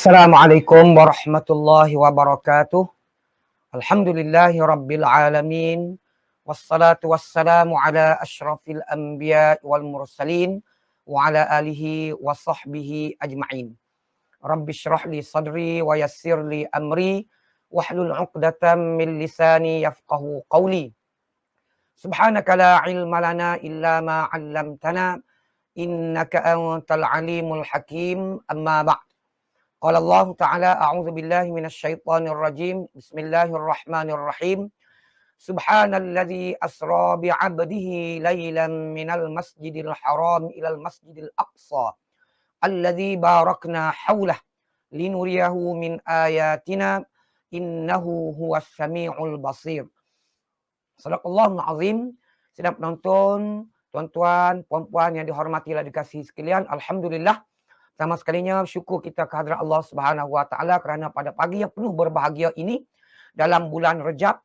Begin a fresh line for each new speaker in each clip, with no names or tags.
Assalamualaikum warahmatullahi wabarakatuh. Alhamdulillahi rabbil alamin. Wassalatu wassalamu ala asyrafil anbiya wal mursalin wa ala alihi wa sahbihi ajma'in. Rabbi syrah li sadri wa yassir li amri wahlul 'uqdatam min lisani yafqahu qawli. Subhanaka la ilma lana illa ma 'allamtana innaka antal alimul hakim. Amma ba'd. Qala Allah Ta'ala a'udzu billahi minasy syaithanir rajim. Bismillahirrahmanirrahim. Subhanalladzi asra bi 'abdihi lailan minal masjidil haram ilal masjidil aqsa alladzi barakna haulah linuriyahu min ayatina innahu huwas samiul basir. Sadaqallahul azim. Sedang penonton, tuan-tuan, puan-puan yang dihormati dan dikasihi sekalian, alhamdulillah. Pertama sekalinya syukur kita kehadrat Allah Subhanahu Wa Taala kerana pada pagi yang penuh berbahagia ini dalam bulan Rejab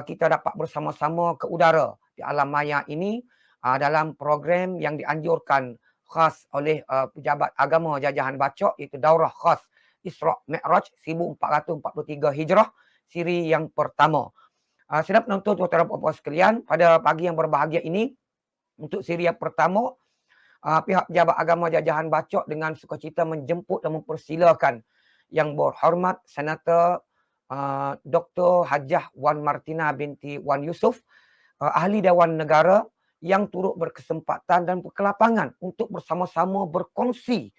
kita dapat bersama-sama ke udara di alam maya ini dalam program yang dianjurkan khas oleh pejabat agama Jajahan Bacok, iaitu daurah khas Isra' Mi'raj 1443 Hijrah siri yang pertama. Sedang penonton tuan-tuan dan puan-puan sekalian, pada pagi yang berbahagia ini untuk siri yang pertama, pihak pejabat agama Jajahan Bacok dengan sukacita menjemput dan mempersilakan Yang Berhormat Senator Dr. Hajah Wan Martina binti Wan Yusof, Ahli Dewan Negara, yang turut berkesempatan dan berkelapangan untuk bersama-sama berkongsi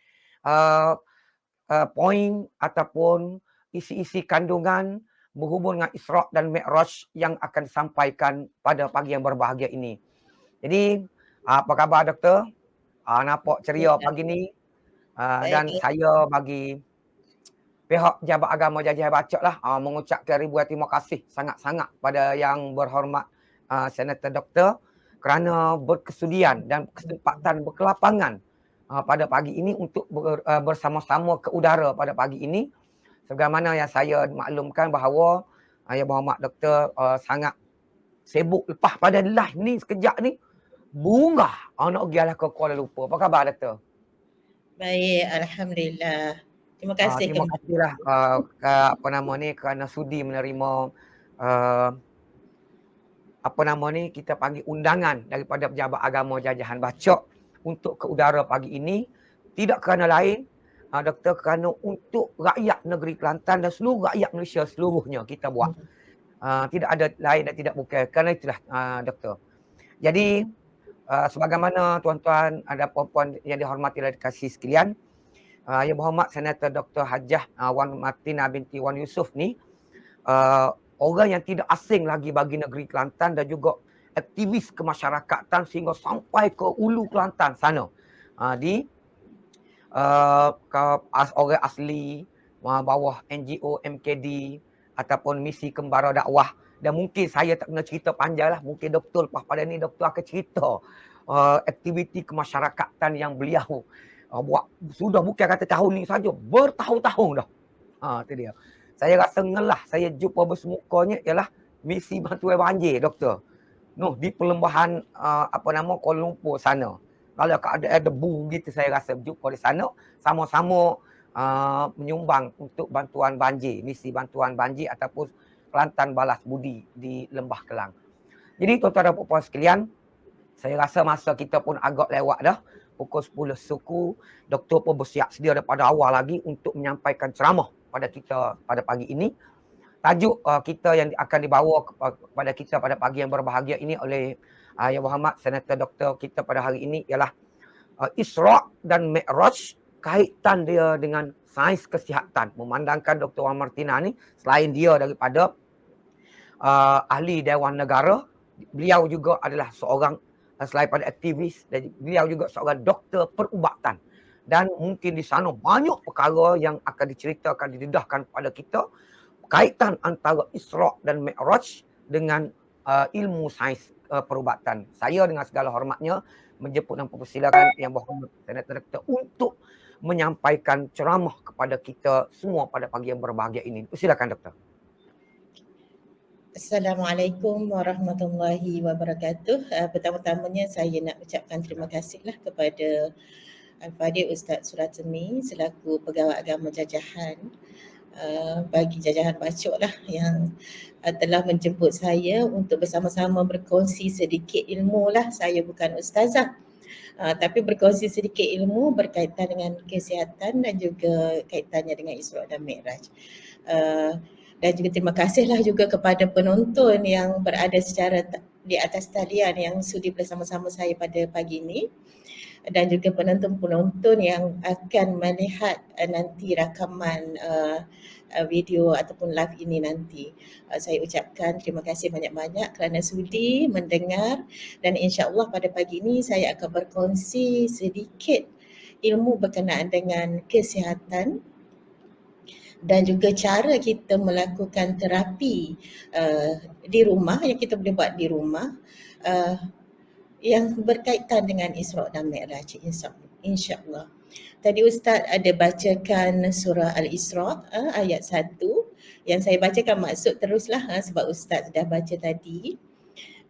poin ataupun isi-isi kandungan berhubung dengan Isra' dan Mi'raj yang akan disampaikan pada pagi yang berbahagia ini. Jadi, apa khabar Doktor? Nampak ceria pagi ni. Dan saya bagi pihak Pejabat Agama Jajahan Bacok lah mengucapkan ribuan terima kasih sangat-sangat pada Yang Berhormat Senator Doktor kerana berkesudian dan kesempatan berkelapangan pada pagi ini untuk bersama-sama ke udara pada pagi ini. Sebagaimana yang saya maklumkan bahawa Yang Berhormat Doktor sangat sibuk lepas pada live ni sekejap ni. Bunga nak pergi ke Kuala Lumpur. Apa khabar Doktor?
Baik, alhamdulillah. Terima kasih.
Terima kasihlah kerana sudi menerima kita panggil undangan daripada Pejabat Agama Jajahan Bacok untuk ke udara pagi ini. Tidak kerana lain, Doktor, kerana untuk rakyat negeri Kelantan dan seluruh rakyat Malaysia seluruhnya kita buat. Tidak ada lain dan tidak bukan. Kerana itulah Doktor. Jadi sebagaimana tuan-tuan dan puan-puan yang dihormati dan dikasihi sekalian, Yang Berhormat Senator Dr. Hajah Wan Martina binti Wan Yusof ni orang yang tidak asing lagi bagi negeri Kelantan dan juga aktivis kemasyarakatan sehingga sampai ke Ulu Kelantan sana. Orang asli bawah NGO MKD ataupun misi kembara dakwah. Dan mungkin saya tak kena cerita panjang lah. Mungkin doktor lepas pada ni doktor akan cerita aktiviti kemasyarakatan yang beliau buat. Sudah bukan kata tahun ni saja, bertahun-tahun dah. Itu dia. Saya rasa ngelah saya jumpa bersemukanya ialah misi bantuan banjir doktor. Di perlembahan Kuala Lumpur sana. Kalau ada debu gitu saya rasa jumpa di sana sama-sama menyumbang untuk bantuan banjir, misi bantuan banjir ataupun Kelantan Balas Budi di Lembah Kelang. Jadi tuan-tuan dan puan-puan sekalian, saya rasa masa kita pun agak lewat dah. Pukul 10 suku, doktor pun bersiap sedia daripada awal lagi untuk menyampaikan ceramah pada kita pada pagi ini. Tajuk kita yang akan dibawa kepada kita pada pagi yang berbahagia ini oleh Yang Berhormat Senator Doktor kita pada hari ini ialah Isra' dan Mi'raj, kaitan dia dengan sains kesihatan. Memandangkan Dr. Wan Martina ni selain dia daripada ahli Dewan Negara, beliau juga adalah seorang selain pada aktivis, dan beliau juga seorang doktor perubatan. Dan mungkin di sana banyak perkara yang akan diceritakan, didedahkan kepada kita kaitan antara Isra' dan Mi'raj dengan ilmu sains perubatan. Saya dengan segala hormatnya menjemput dan mempersilakan Yang Berhormat Senator Doktor untuk menyampaikan ceramah kepada kita semua pada pagi yang berbahagia ini. Silakan Doktor.
Assalamualaikum warahmatullahi wabarakatuh. Pertama-tamanya saya nak ucapkan terima kasihlah kepada Al-Fadhil Ustaz Suratemi selaku Pegawai Agama Jajahan bagi Jajahan Bacok lah yang telah menjemput saya untuk bersama-sama berkongsi sedikit ilmu lah. Saya bukan ustazah, tapi berkongsi sedikit ilmu berkaitan dengan kesihatan dan juga kaitannya dengan Isra' dan Mi'raj. Dan juga terima kasihlah juga kepada penonton yang berada secara di atas talian yang sudi bersama-sama saya pada pagi ini, dan juga penonton-penonton yang akan melihat nanti rakaman video ataupun live ini nanti. Saya ucapkan terima kasih banyak-banyak kerana sudi mendengar, dan insya-Allah pada pagi ini saya akan berkongsi sedikit ilmu berkenaan dengan kesihatan dan juga cara kita melakukan terapi di rumah yang kita boleh buat di rumah yang berkaitan dengan Isra' dan Mi'raj, insya-Allah. Tadi Ustaz ada bacakan surah Al-Isra' ayat 1. Yang saya bacakan maksud teruslah sebab Ustaz dah baca tadi.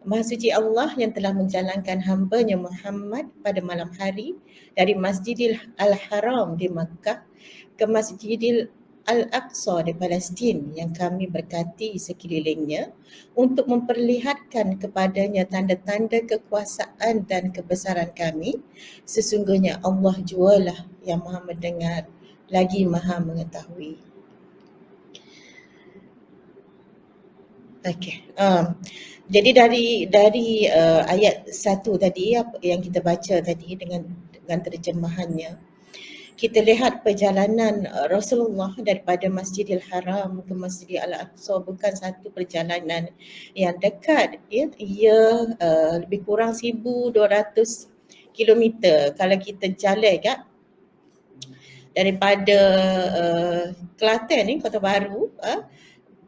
Maha suci Allah yang telah menjalankan hamba-Nya Muhammad pada malam hari dari Masjidil Al-Haram di Makkah ke Masjidil Al-Aqsa di Palestin yang kami berkati sekelilingnya untuk memperlihatkan kepadanya tanda-tanda kekuasaan dan kebesaran kami. Sesungguhnya Allah jualah yang maha mendengar lagi maha mengetahui. Okey. Jadi dari ayat 1 tadi yang kita baca tadi dengan terjemahannya, kita lihat perjalanan Rasulullah daripada Masjidil Haram ke Masjidil Al-Aqsa bukan satu perjalanan yang dekat, ya. Ia lebih kurang 1,200 kilometer kalau kita jalan daripada Kelantan ni, Kota Baru,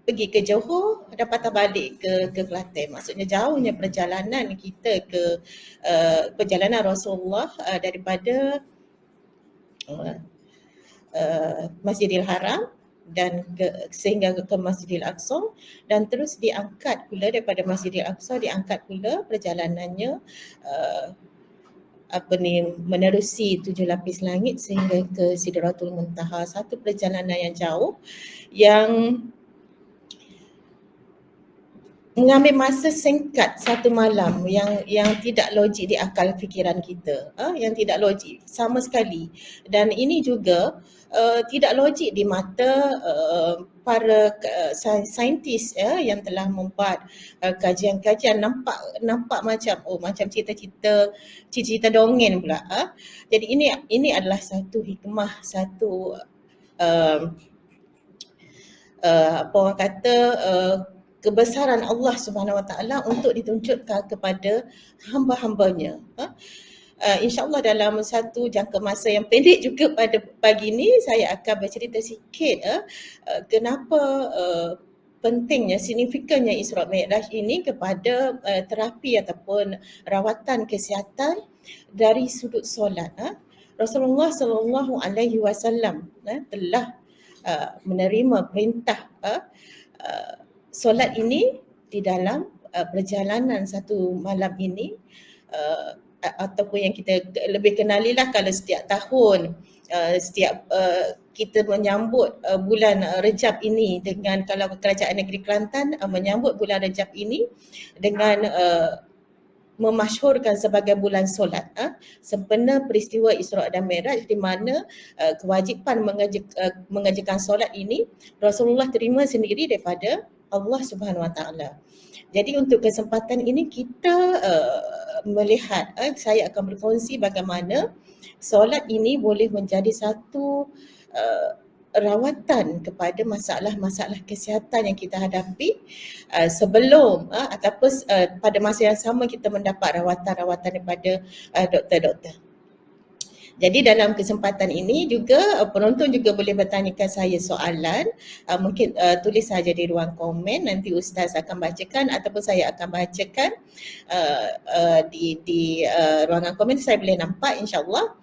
pergi ke Johor dan patah balik ke Kelantan. Maksudnya jauhnya perjalanan kita ke perjalanan Rasulullah daripada Masjidil Haram dan sehingga ke Masjidil Aqsa, dan terus diangkat pula daripada Masjidil Aqsa, diangkat pula perjalanannya menerusi 7 lapis langit sehingga ke Sidratul Muntaha. Satu perjalanan yang jauh yang mengambil masa singkat satu malam yang tidak logik di akal fikiran kita, yang tidak logik sama sekali. Dan ini juga tidak logik di mata para saintis yang telah membuat kajian-kajian. Nampak macam cerita dongeng pula. Jadi ini adalah satu hikmah, satu apa orang kata, kebesaran Allah Subhanahu Wa Taala untuk ditunjukkan kepada hamba-hambanya. InsyaAllah dalam satu jangka masa yang pendek juga pada pagi ini saya akan bercerita sikit kenapa pentingnya, signifikannya Isra' Mi'raj ini kepada terapi ataupun rawatan kesihatan dari sudut solat. Rasulullah sallallahu alaihi wasallam telah menerima perintah solat ini di dalam perjalanan satu malam ini, ataupun yang kita lebih kenalilah kalau setiap tahun kita menyambut bulan Rejab ini dengan, kalau Kerajaan Negeri Kelantan menyambut bulan Rejab ini dengan memasyhurkan sebagai bulan solat, sempena peristiwa Isra' dan Mi'raj, di mana kewajipan mengerjakan solat ini Rasulullah terima sendiri daripada Allah Subhanahu Wa Taala. Jadi untuk kesempatan ini kita melihat, saya akan berkongsi bagaimana solat ini boleh menjadi satu rawatan kepada masalah-masalah kesihatan yang kita hadapi sebelum ataupun pada masa yang sama kita mendapat rawatan-rawatan daripada doktor-doktor. Jadi dalam kesempatan ini juga penonton juga boleh bertanyakan saya soalan, mungkin tulis saja di ruang komen, nanti Ustaz akan bacakan ataupun saya akan bacakan di ruangan komen, saya boleh nampak insya-Allah.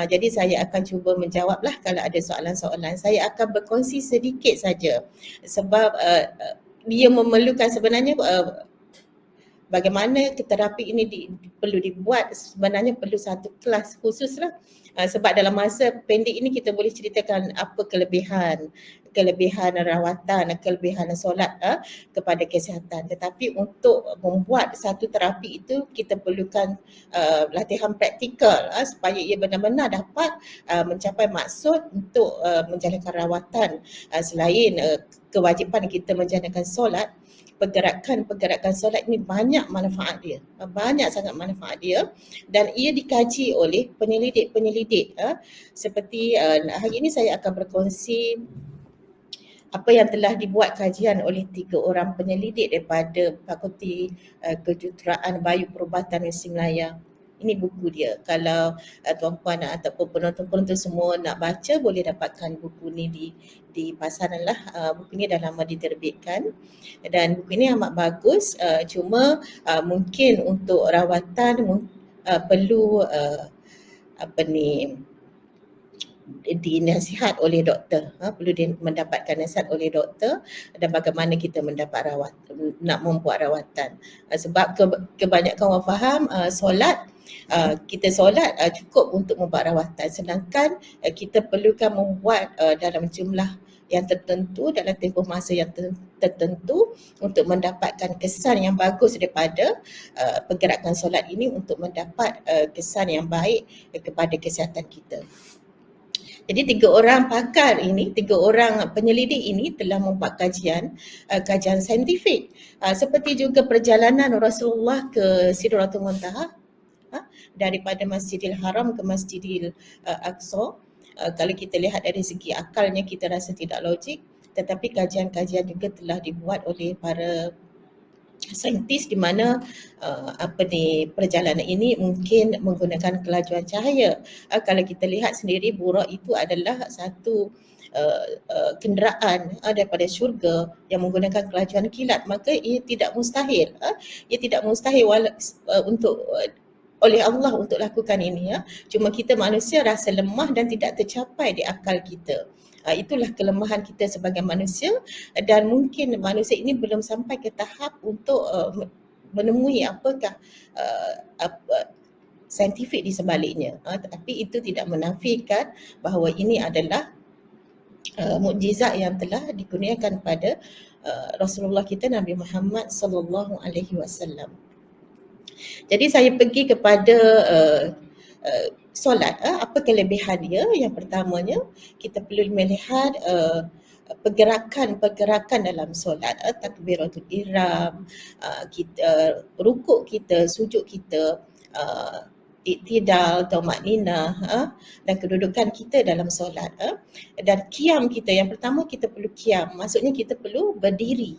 Jadi saya akan cuba menjawablah kalau ada soalan-soalan. Saya akan berkongsi sedikit saja sebab dia memerlukan sebenarnya bagaimana terapi ini perlu dibuat, sebenarnya perlu satu kelas khusus lah. Sebab dalam masa pendek ini kita boleh ceritakan apa kelebihan rawatan, kelebihan solat kepada kesihatan. Tetapi untuk membuat satu terapi itu kita perlukan latihan praktikal supaya ia benar-benar dapat mencapai maksud untuk menjalankan rawatan. Selain kewajipan kita menjalankan solat, pergerakan solat ini banyak manfaat dia, banyak sangat manfaat dia, dan ia dikaji oleh penyelidik seperti hari ini saya akan berkongsi apa yang telah dibuat kajian oleh 3 orang penyelidik daripada Fakulti Kejuruteraan Bayu Perubatan Mesin Melaya. Ini buku dia. Kalau tuan-puan ataupun penonton-penonton semua nak baca, boleh dapatkan buku ni di pasaran lah. Buku ni dah lama diterbitkan dan buku ini amat bagus. Cuma mungkin untuk rawatan perlu dinasihat oleh doktor, perlu mendapatkan nasihat oleh doktor dan bagaimana kita mendapat nak membuat rawatan. Sebab kebanyakan orang faham solat, kita solat cukup untuk membuat rawatan, sedangkan kita perlukan membuat dalam jumlah yang tertentu, dalam tempoh masa yang tertentu untuk mendapatkan kesan yang bagus daripada pergerakan solat ini untuk mendapat kesan yang baik kepada kesihatan kita. Jadi 3 orang pakar ini, 3 orang penyelidik ini telah membuat kajian saintifik. Seperti juga perjalanan Rasulullah ke Sidratul Muntaha daripada Masjidil Haram ke Masjidil Aqsa. Kalau kita lihat dari segi akalnya kita rasa tidak logik, tetapi kajian-kajian juga telah dibuat oleh para saintis di mana perjalanan ini mungkin menggunakan kelajuan cahaya. Kalau kita lihat sendiri, burak itu adalah satu kenderaan daripada syurga yang menggunakan kelajuan kilat, maka ia tidak mustahil untuk oleh Allah untuk lakukan ini. Cuma kita manusia rasa lemah dan tidak tercapai di akal kita. Itulah kelemahan kita sebagai manusia, dan mungkin manusia ini belum sampai ke tahap untuk menemui apakah saintifik di sebaliknya. Tetapi itu tidak menafikan bahawa ini adalah mukjizat yang telah dikurniakan pada Rasulullah kita Nabi Muhammad sallallahu alaihi wasallam. Jadi saya pergi kepada solat, apa kelebihan dia? Yang pertamanya, kita perlu melihat pergerakan dalam solat, takbiratul ihram, kita rukuk kita, sujud kita, iktidal, tumaninah, dan kedudukan kita dalam solat, dan qiyam kita. Yang pertama kita perlu qiyam, maksudnya kita perlu berdiri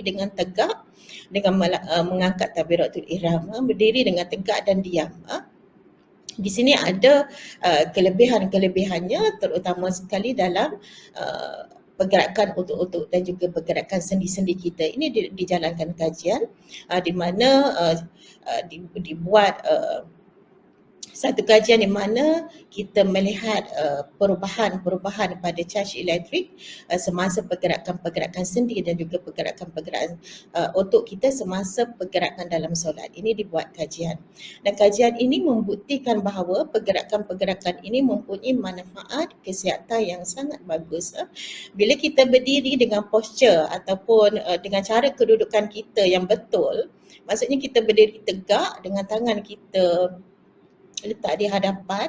dengan tegak, dengan mengangkat takbiratul ihram, berdiri dengan tegak dan diam. Di sini ada kelebihannya, terutama sekali dalam pergerakan otot-otot dan juga pergerakan sendi-sendi kita. Ini dijalankan kajian di mana dibuat satu kajian di mana kita melihat perubahan pada charge elektrik semasa pergerakan sendi dan juga pergerakan otot kita semasa pergerakan dalam solat. Ini dibuat kajian, dan kajian ini membuktikan bahawa pergerakan ini mempunyai manfaat kesihatan yang sangat bagus. Bila kita berdiri dengan posture ataupun dengan cara kedudukan kita yang betul, maksudnya kita berdiri tegak dengan tangan kita letak di hadapan,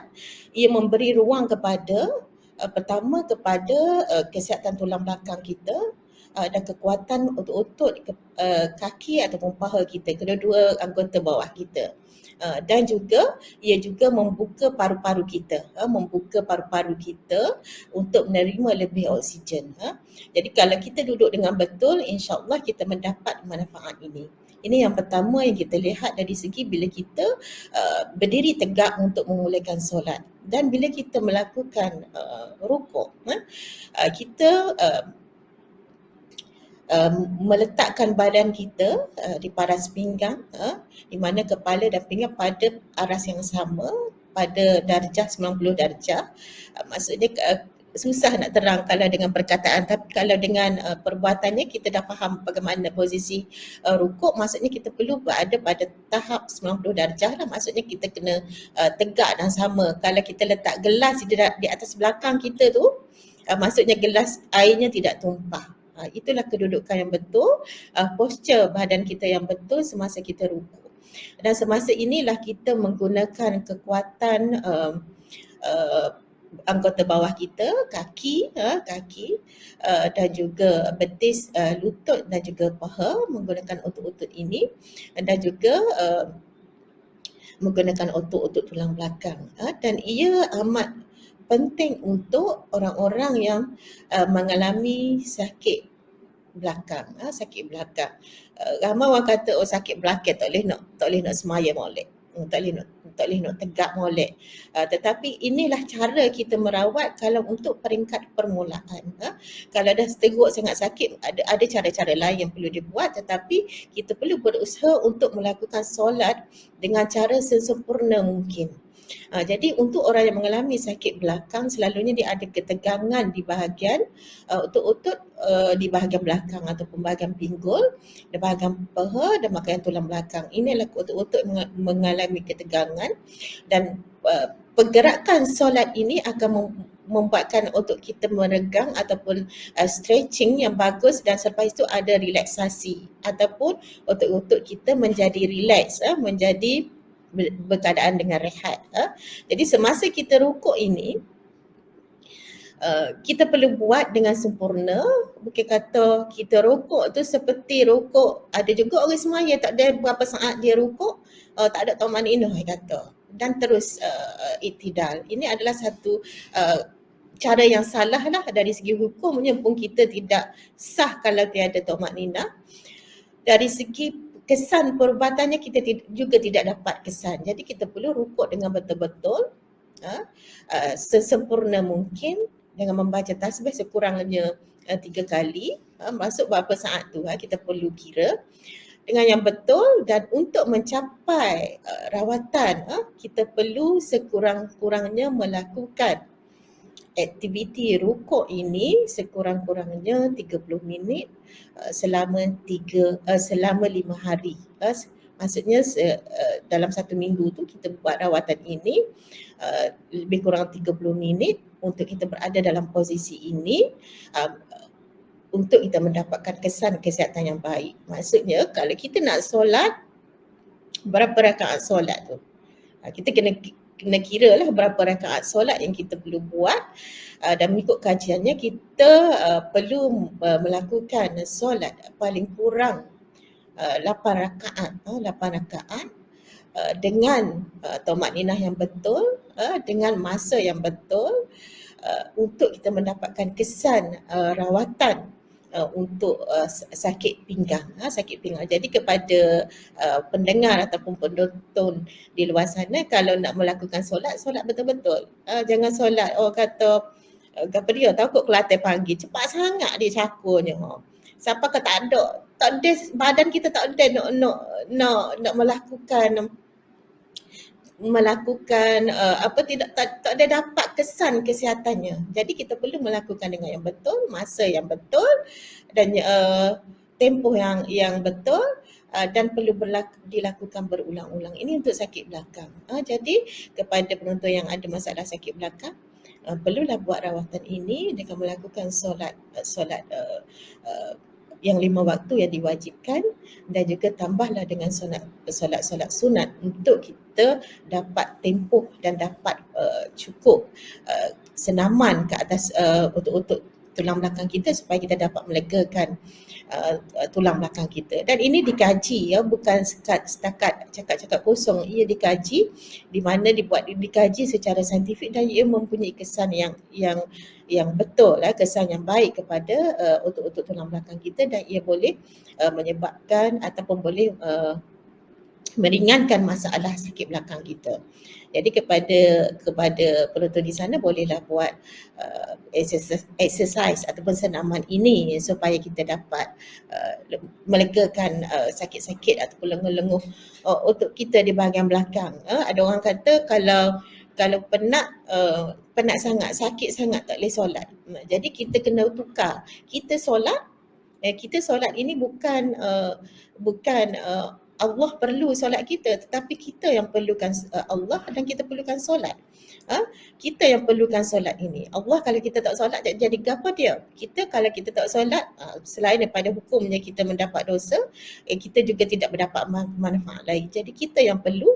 ia memberi ruang kepada pertama kepada kesihatan tulang belakang kita dan kekuatan otot-otot kaki ataupun paha kita, kedua-dua anggota bawah kita. Dan juga ia juga membuka paru-paru kita, untuk menerima lebih oksigen. Jadi kalau kita duduk dengan betul, insya-Allah kita mendapat manfaat ini. Ini yang pertama yang kita lihat dari segi bila kita berdiri tegak untuk memulakan solat, dan bila kita melakukan rukuk, kita meletakkan badan kita di paras pinggang, di mana kepala dan pinggang pada aras yang sama, pada darjah 90 darjah. Maksudnya susah nak terang kalau dengan perkataan, tapi kalau dengan perbuatannya kita dah faham bagaimana posisi rukuk. Maksudnya kita perlu berada pada tahap 90 darjah lah, maksudnya kita kena tegak dan sama. Kalau kita letak gelas di atas belakang kita tu, maksudnya gelas airnya tidak tumpah. Itulah kedudukan yang betul, posture badan kita yang betul semasa kita rukuk. Dan semasa inilah kita menggunakan kekuatan anggota bawah kita, kaki dan juga betis, lutut dan juga paha, menggunakan otot-otot ini, dan juga menggunakan otot-otot tulang belakang. Dan ia amat penting untuk orang-orang yang mengalami sakit belakang. Ramai orang kata sakit belakang tak boleh nak semaya molek. Tak boleh nak tegak molek. Tetapi inilah cara kita merawat kalau untuk peringkat permulaan. Kalau dah teruk sangat sakit, ada cara-cara lain yang perlu dibuat, tetapi kita perlu berusaha untuk melakukan solat dengan cara sesempurna mungkin. Jadi untuk orang yang mengalami sakit belakang, selalunya dia ada ketegangan di bahagian otot-otot di bahagian belakang ataupun bahagian pinggul, di bahagian paha dan bahagian tulang belakang. Inilah otot-otot mengalami ketegangan, dan pergerakan solat ini akan membuatkan otot kita meregang ataupun stretching yang bagus, dan selepas itu ada relaksasi ataupun otot-otot kita menjadi relax, menjadi berkeadaan dengan rehat. Jadi semasa kita rukuk ini, kita perlu buat dengan sempurna. Bukan kata kita rukuk tu seperti rukuk, ada juga orang semaya tak ada berapa saat dia rukuk, tak ada tumaninah kata, dan terus iktidal. Ini adalah satu cara yang salah lah dari segi hukumnya pun kita tidak sah kalau tiada tumaninah. Dari segi kesan perbuatannya kita juga tidak dapat kesan. Jadi kita perlu rukuk dengan betul-betul sesempurna mungkin dengan membaca tasbih sekurangnya 3 kali. Masuk berapa saat tu kita perlu kira dengan yang betul. Dan untuk mencapai rawatan, kita perlu sekurang-kurangnya melakukan aktiviti rukuk ini sekurang-kurangnya 30 minit selama 5 hari. Maksudnya dalam 1 minggu tu kita buat rawatan ini lebih kurang 30 minit untuk kita berada dalam posisi ini, untuk kita mendapatkan kesan kesihatan yang baik. Maksudnya kalau kita nak solat, berapa rakaat solat tu? Kita kena kira lah berapa rakaat solat yang kita perlu buat, dan mengikut kajiannya kita perlu melakukan solat paling kurang 8 rakaat dengan tumaninah yang betul, dengan masa yang betul, untuk kita mendapatkan kesan rawatan untuk sakit pinggang. Jadi kepada pendengar ataupun penonton di luar sana, kalau nak melakukan solat betul-betul. Jangan solat kata apa dia takut Kelantan panggil, cepat sangat dia cakurnya. Siapa kata tak ada badan kita tak ada nak melakukan tak ada dapat kesan kesihatannya. Jadi kita perlu melakukan dengan yang betul, masa yang betul, dan tempoh yang betul, dan perlu dilakukan berulang-ulang. Ini untuk sakit belakang. Jadi kepada penonton yang ada masalah sakit belakang, perlulah buat rawatan ini dengan melakukan solat yang 5 waktu yang diwajibkan, dan juga tambahlah dengan solat sunat untuk kita dapat tempoh dan dapat cukup senaman ke atas otot-otot tulang belakang kita supaya kita dapat melegakan tulang belakang kita. Dan ini dikaji, bukan setakat cakap-cakap kosong. Ia dikaji, di mana dikaji secara saintifik, dan ia mempunyai kesan yang betul, kesan yang baik kepada otot-otot tulang belakang kita, dan ia boleh menyebabkan ataupun boleh meringankan masalah sakit belakang kita. Jadi kepada penonton di sana, bolehlah buat exercise ataupun senaman ini supaya kita dapat melegakan sakit-sakit ataupun lenguh-lenguh otot kita di bahagian belakang. Ada orang kata kalau penat sangat, sakit sangat tak boleh solat. Jadi kita kena tukar. Kita solat ini bukan Allah perlu solat kita, tetapi kita yang perlukan Allah dan kita perlukan solat. Kita yang perlukan solat ini. Allah kalau kita tak solat jadi gapo dia? Kita kalau kita tak solat, selain daripada hukumnya kita mendapat dosa, kita juga tidak mendapat manfaat lain. Jadi kita yang perlu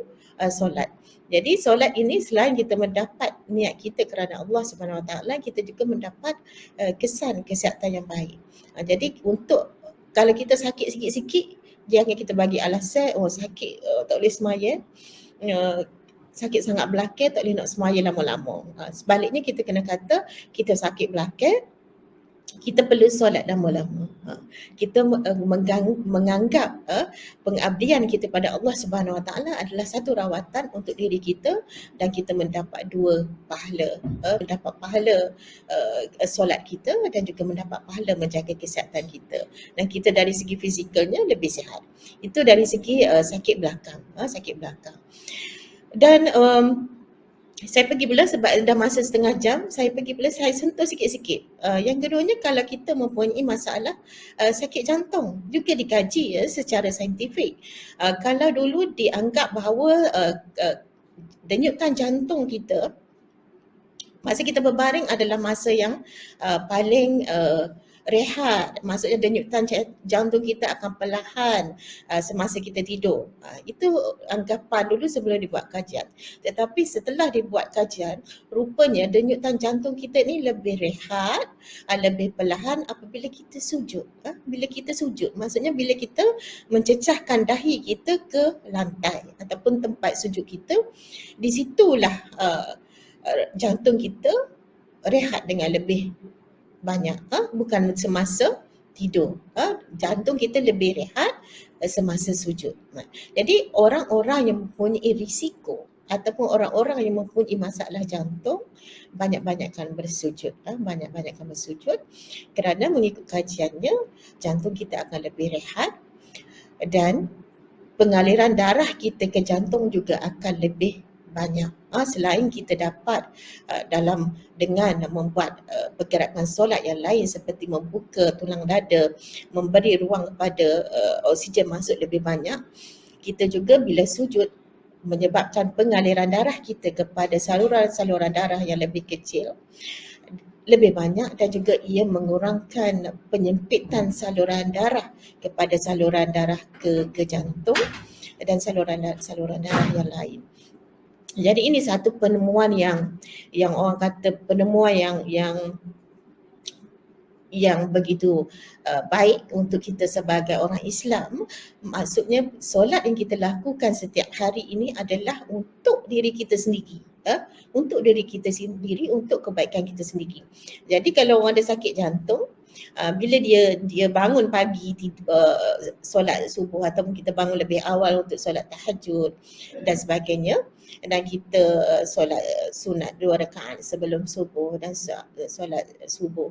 solat. Jadi solat ini selain kita mendapat niat kita kerana Allah Subhanahu Wa Taala, kita juga mendapat kesan kesihatan yang baik. Jadi untuk kalau kita sakit sikit-sikit, jangan kita bagi alasan sakit tak boleh semaya, sakit sangat belakang tak boleh nak semaya lama-lama. Sebaliknya kita kena kata kita sakit belakang, kita perlu solat lama-lama. Kita menganggap pengabdian kita pada Allah Subhanahu Wa Taala adalah satu rawatan untuk diri kita dan kita mendapat dua pahala, mendapat pahala solat kita dan juga mendapat pahala menjaga kesihatan kita. Dan kita dari segi fizikalnya lebih sihat. Itu dari segi sakit belakang, Dan saya pergi pula sebab dah masa setengah jam, saya pergi pula saya sentuh sikit-sikit. Yang keduanya kalau kita mempunyai masalah sakit jantung, juga dikaji secara saintifik. Kalau dulu dianggap bahawa denyutan jantung kita, masa kita berbaring adalah masa yang paling rehat, maksudnya denyutan jantung kita akan perlahan semasa kita tidur. Itu anggapan dulu sebelum dibuat kajian. Tetapi setelah dibuat kajian, rupanya denyutan jantung kita ni lebih rehat, lebih perlahan apabila kita sujud. Bila kita sujud, maksudnya bila kita mencecahkan dahi kita ke lantai ataupun tempat sujud kita, di situlah jantung kita rehat dengan lebih banyak, bukan semasa tidur. Jantung kita lebih rehat semasa sujud. Jadi orang-orang yang mempunyai risiko ataupun orang-orang yang mempunyai masalah jantung banyak-banyakkan bersujud, banyak-banyakkan bersujud kerana mengikut kajiannya jantung kita akan lebih rehat dan pengaliran darah kita ke jantung juga akan lebih banyak. Selain kita dapat dengan membuat pergerakan solat yang lain seperti membuka tulang dada, memberi ruang kepada oksigen masuk lebih banyak, kita juga bila sujud menyebabkan pengaliran darah kita kepada saluran-saluran darah yang lebih kecil lebih banyak dan juga ia mengurangkan penyempitan saluran darah kepada saluran darah ke jantung dan saluran darah yang lain. Jadi ini satu penemuan yang orang kata penemuan yang begitu baik untuk kita sebagai orang Islam. Maksudnya solat yang kita lakukan setiap hari ini adalah untuk diri kita sendiri. Untuk diri kita sendiri, untuk kebaikan kita sendiri. Jadi kalau orang ada sakit jantung, bila dia bangun pagi solat subuh ataupun kita bangun lebih awal untuk solat tahajud dan sebagainya, dan kita solat sunat 2 rakaat sebelum subuh dan solat subuh,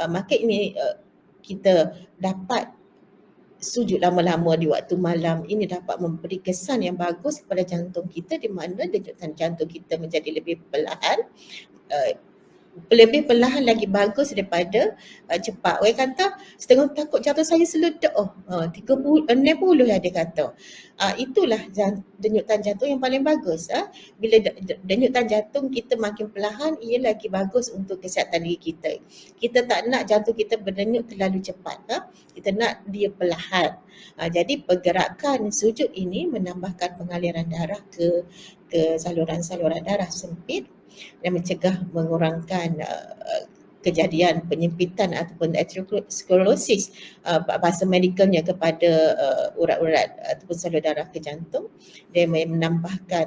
maka ini kita dapat sujud lama-lama di waktu malam. Ini dapat memberi kesan yang bagus kepada jantung kita di mana denyutan jantung kita menjadi lebih perlahan, lebih perlahan lagi bagus daripada cepat. Orang kata setengah takut jantung saya seledak. 60 ya dia kata. Itulah denyutan jantung yang paling bagus. Bila denyutan jantung kita makin perlahan, ia lagi bagus untuk kesihatan diri kita. Kita tak nak jantung kita berdenyut terlalu cepat. Kita nak dia perlahan. Jadi pergerakan sujud ini menambahkan pengaliran darah ke saluran-saluran darah sempit dan mencegah mengurangkan kejadian penyempitan ataupun atherosclerosis bahasa medikalnya kepada urat-urat ataupun salur darah ke jantung. Dia menambahkan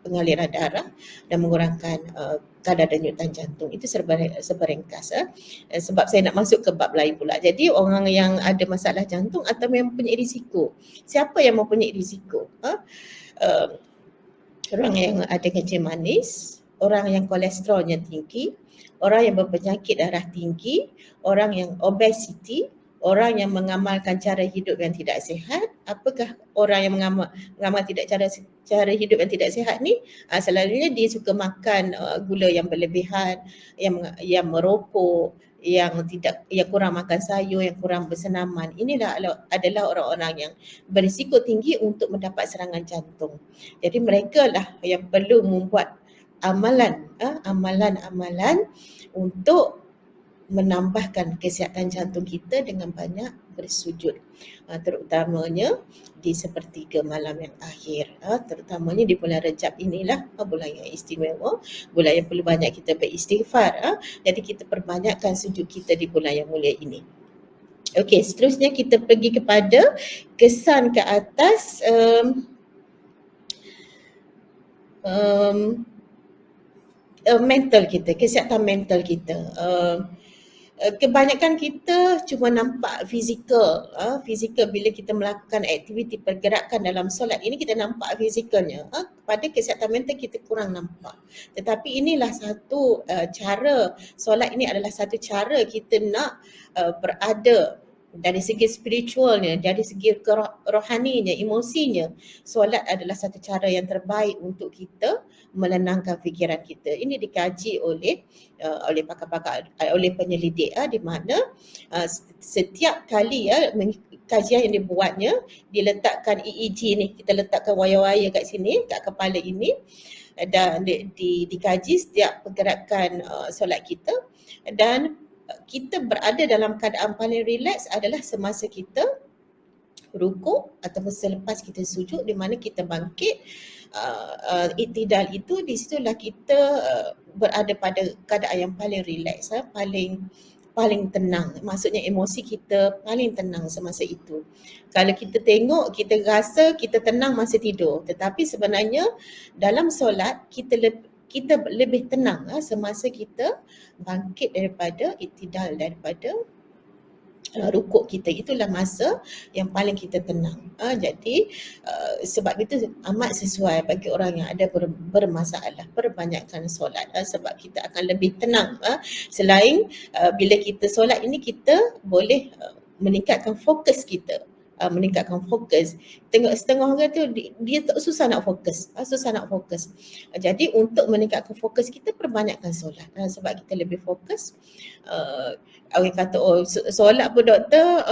pengaliran darah dan mengurangkan kadar denyutan jantung. Itu seberingkas. Sebab saya nak masuk ke bab lain pula. Jadi orang yang ada masalah jantung atau yang mempunyai risiko. Siapa yang mempunyai risiko? Orang yang ada kencing manis, orang yang kolesterolnya tinggi, orang yang berpenyakit darah tinggi, orang yang obesiti, orang yang mengamalkan cara hidup yang tidak sihat? Apakah orang yang mengamal tidak cara hidup yang tidak sihat ni? Selalunya dia suka makan gula yang berlebihan, yang merokok, yang kurang makan sayur, yang kurang bersenaman. Inilah adalah orang-orang yang berisiko tinggi untuk mendapat serangan jantung. Jadi mereka lah yang perlu membuat amalan-amalan untuk menambahkan kesihatan jantung kita dengan banyak bersujud, terutamanya di sepertiga malam yang akhir, terutamanya di bulan Rejab inilah bulan yang istimewa, bulan yang perlu banyak kita beristighfar. Jadi kita perbanyakkan sujud kita di bulan yang mulia ini. Okey, seterusnya kita pergi kepada kesan ke atas mental kita, kesihatan mental kita. Kebanyakan kita cuma nampak fizikal, bila kita melakukan aktiviti pergerakan dalam solat ini kita nampak fizikalnya. Pada kesihatan mental kita kurang nampak. Tetapi inilah satu cara, solat ini adalah satu cara kita nak berada dari segi spiritualnya, dari segi rohaninya, emosinya. Solat adalah satu cara yang terbaik untuk kita menenangkan fikiran kita. Ini dikaji oleh pakar-pakar, oleh penyelidik, di mana setiap kali kajian yang dibuatnya, diletakkan EEG ni, kita letakkan wayar-wayar kat sini, kat kepala ini, dan dikaji setiap pergerakan solat kita, dan kita berada dalam keadaan paling relax adalah semasa kita rukuk ataupun selepas kita sujud, di mana kita bangkit. Iktidal itu, di situlah kita berada pada keadaan yang paling relax, paling tenang. Maksudnya emosi kita paling tenang semasa itu. Kalau kita tengok, kita rasa kita tenang masa tidur, tetapi sebenarnya dalam solat kita lebih tenang semasa kita bangkit daripada iktidal, daripada rukuk kita. Itulah masa yang paling kita tenang. Jadi sebab itu amat sesuai bagi orang yang ada bermasalah, perbanyakkan solat, sebab kita akan lebih tenang. Selain bila kita solat ini, kita boleh meningkatkan fokus kita. Meningkatkan fokus. Tengok setengah orang tu dia tak susah nak fokus. Jadi untuk meningkatkan fokus kita, perbanyakkan solat. Sebab kita lebih fokus. Orang kata, solat pun doktor,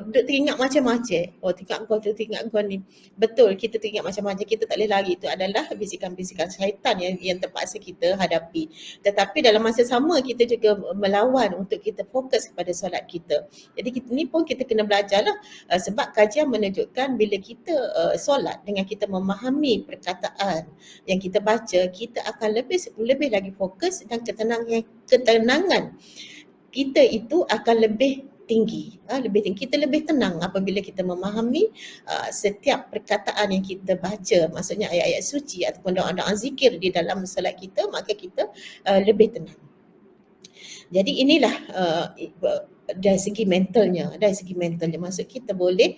duk teringat macam-macam. Teringat kau ni. Betul, kita teringat macam-macam. Kita tak boleh lari. Itu adalah bisikan-bisikan syaitan yang terpaksa kita hadapi. Tetapi dalam masa sama kita juga melawan untuk kita fokus kepada solat kita. Jadi ni pun kita kena belajar lah. Sebab kajian menunjukkan bila kita solat dengan kita memahami perkataan yang kita baca, kita akan lebih lagi fokus, dan ketenangan kita itu akan lebih tinggi. Kita lebih tenang apabila kita memahami setiap perkataan yang kita baca, maksudnya ayat-ayat suci ataupun doa-doa zikir di dalam solat kita, maka kita lebih tenang. Jadi inilah dari segi mentalnya, maksud kita boleh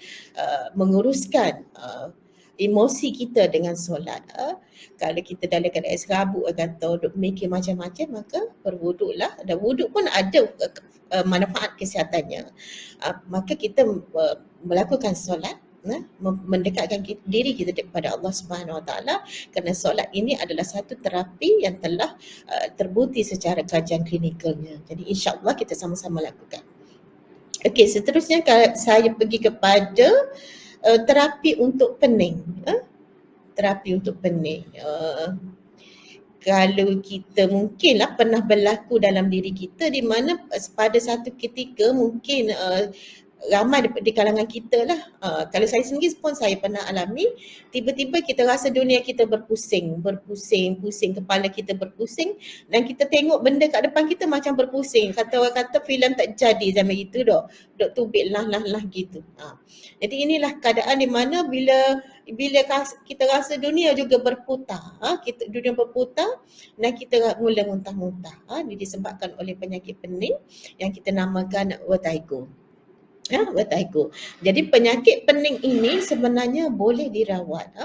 menguruskan emosi kita dengan solat. Kalau kita dalam keadaan serabut atau duk mikir macam-macam, maka berwuduklah. Dan wuduk pun ada manfaat kesihatannya. Maka kita melakukan solat, mendekatkan diri kita kepada Allah Subhanahu Wa Taala, kerana solat ini adalah satu terapi yang telah terbukti secara kajian klinikalnya. Jadi insya-Allah kita sama-sama lakukan. Okey, seterusnya saya pergi kepada terapi untuk pening. Terapi untuk pening. Kalau kita mungkinlah pernah berlaku dalam diri kita, di mana pada satu ketika mungkin ramai di kalangan kita lah. Kalau saya sendiri pun saya pernah alami, tiba-tiba kita rasa dunia kita berpusing, kepala kita berpusing, dan kita tengok benda kat depan kita macam berpusing. Orang kata filem tak jadi zaman itu dok tubik lah gitu. Jadi inilah keadaan di mana bila kita rasa dunia juga berputar, dunia berputar dan kita mula muntah-muntah. Ini disebabkan oleh penyakit pening yang kita namakan vertigo. Bertahiku. Jadi penyakit pening ini sebenarnya boleh dirawat.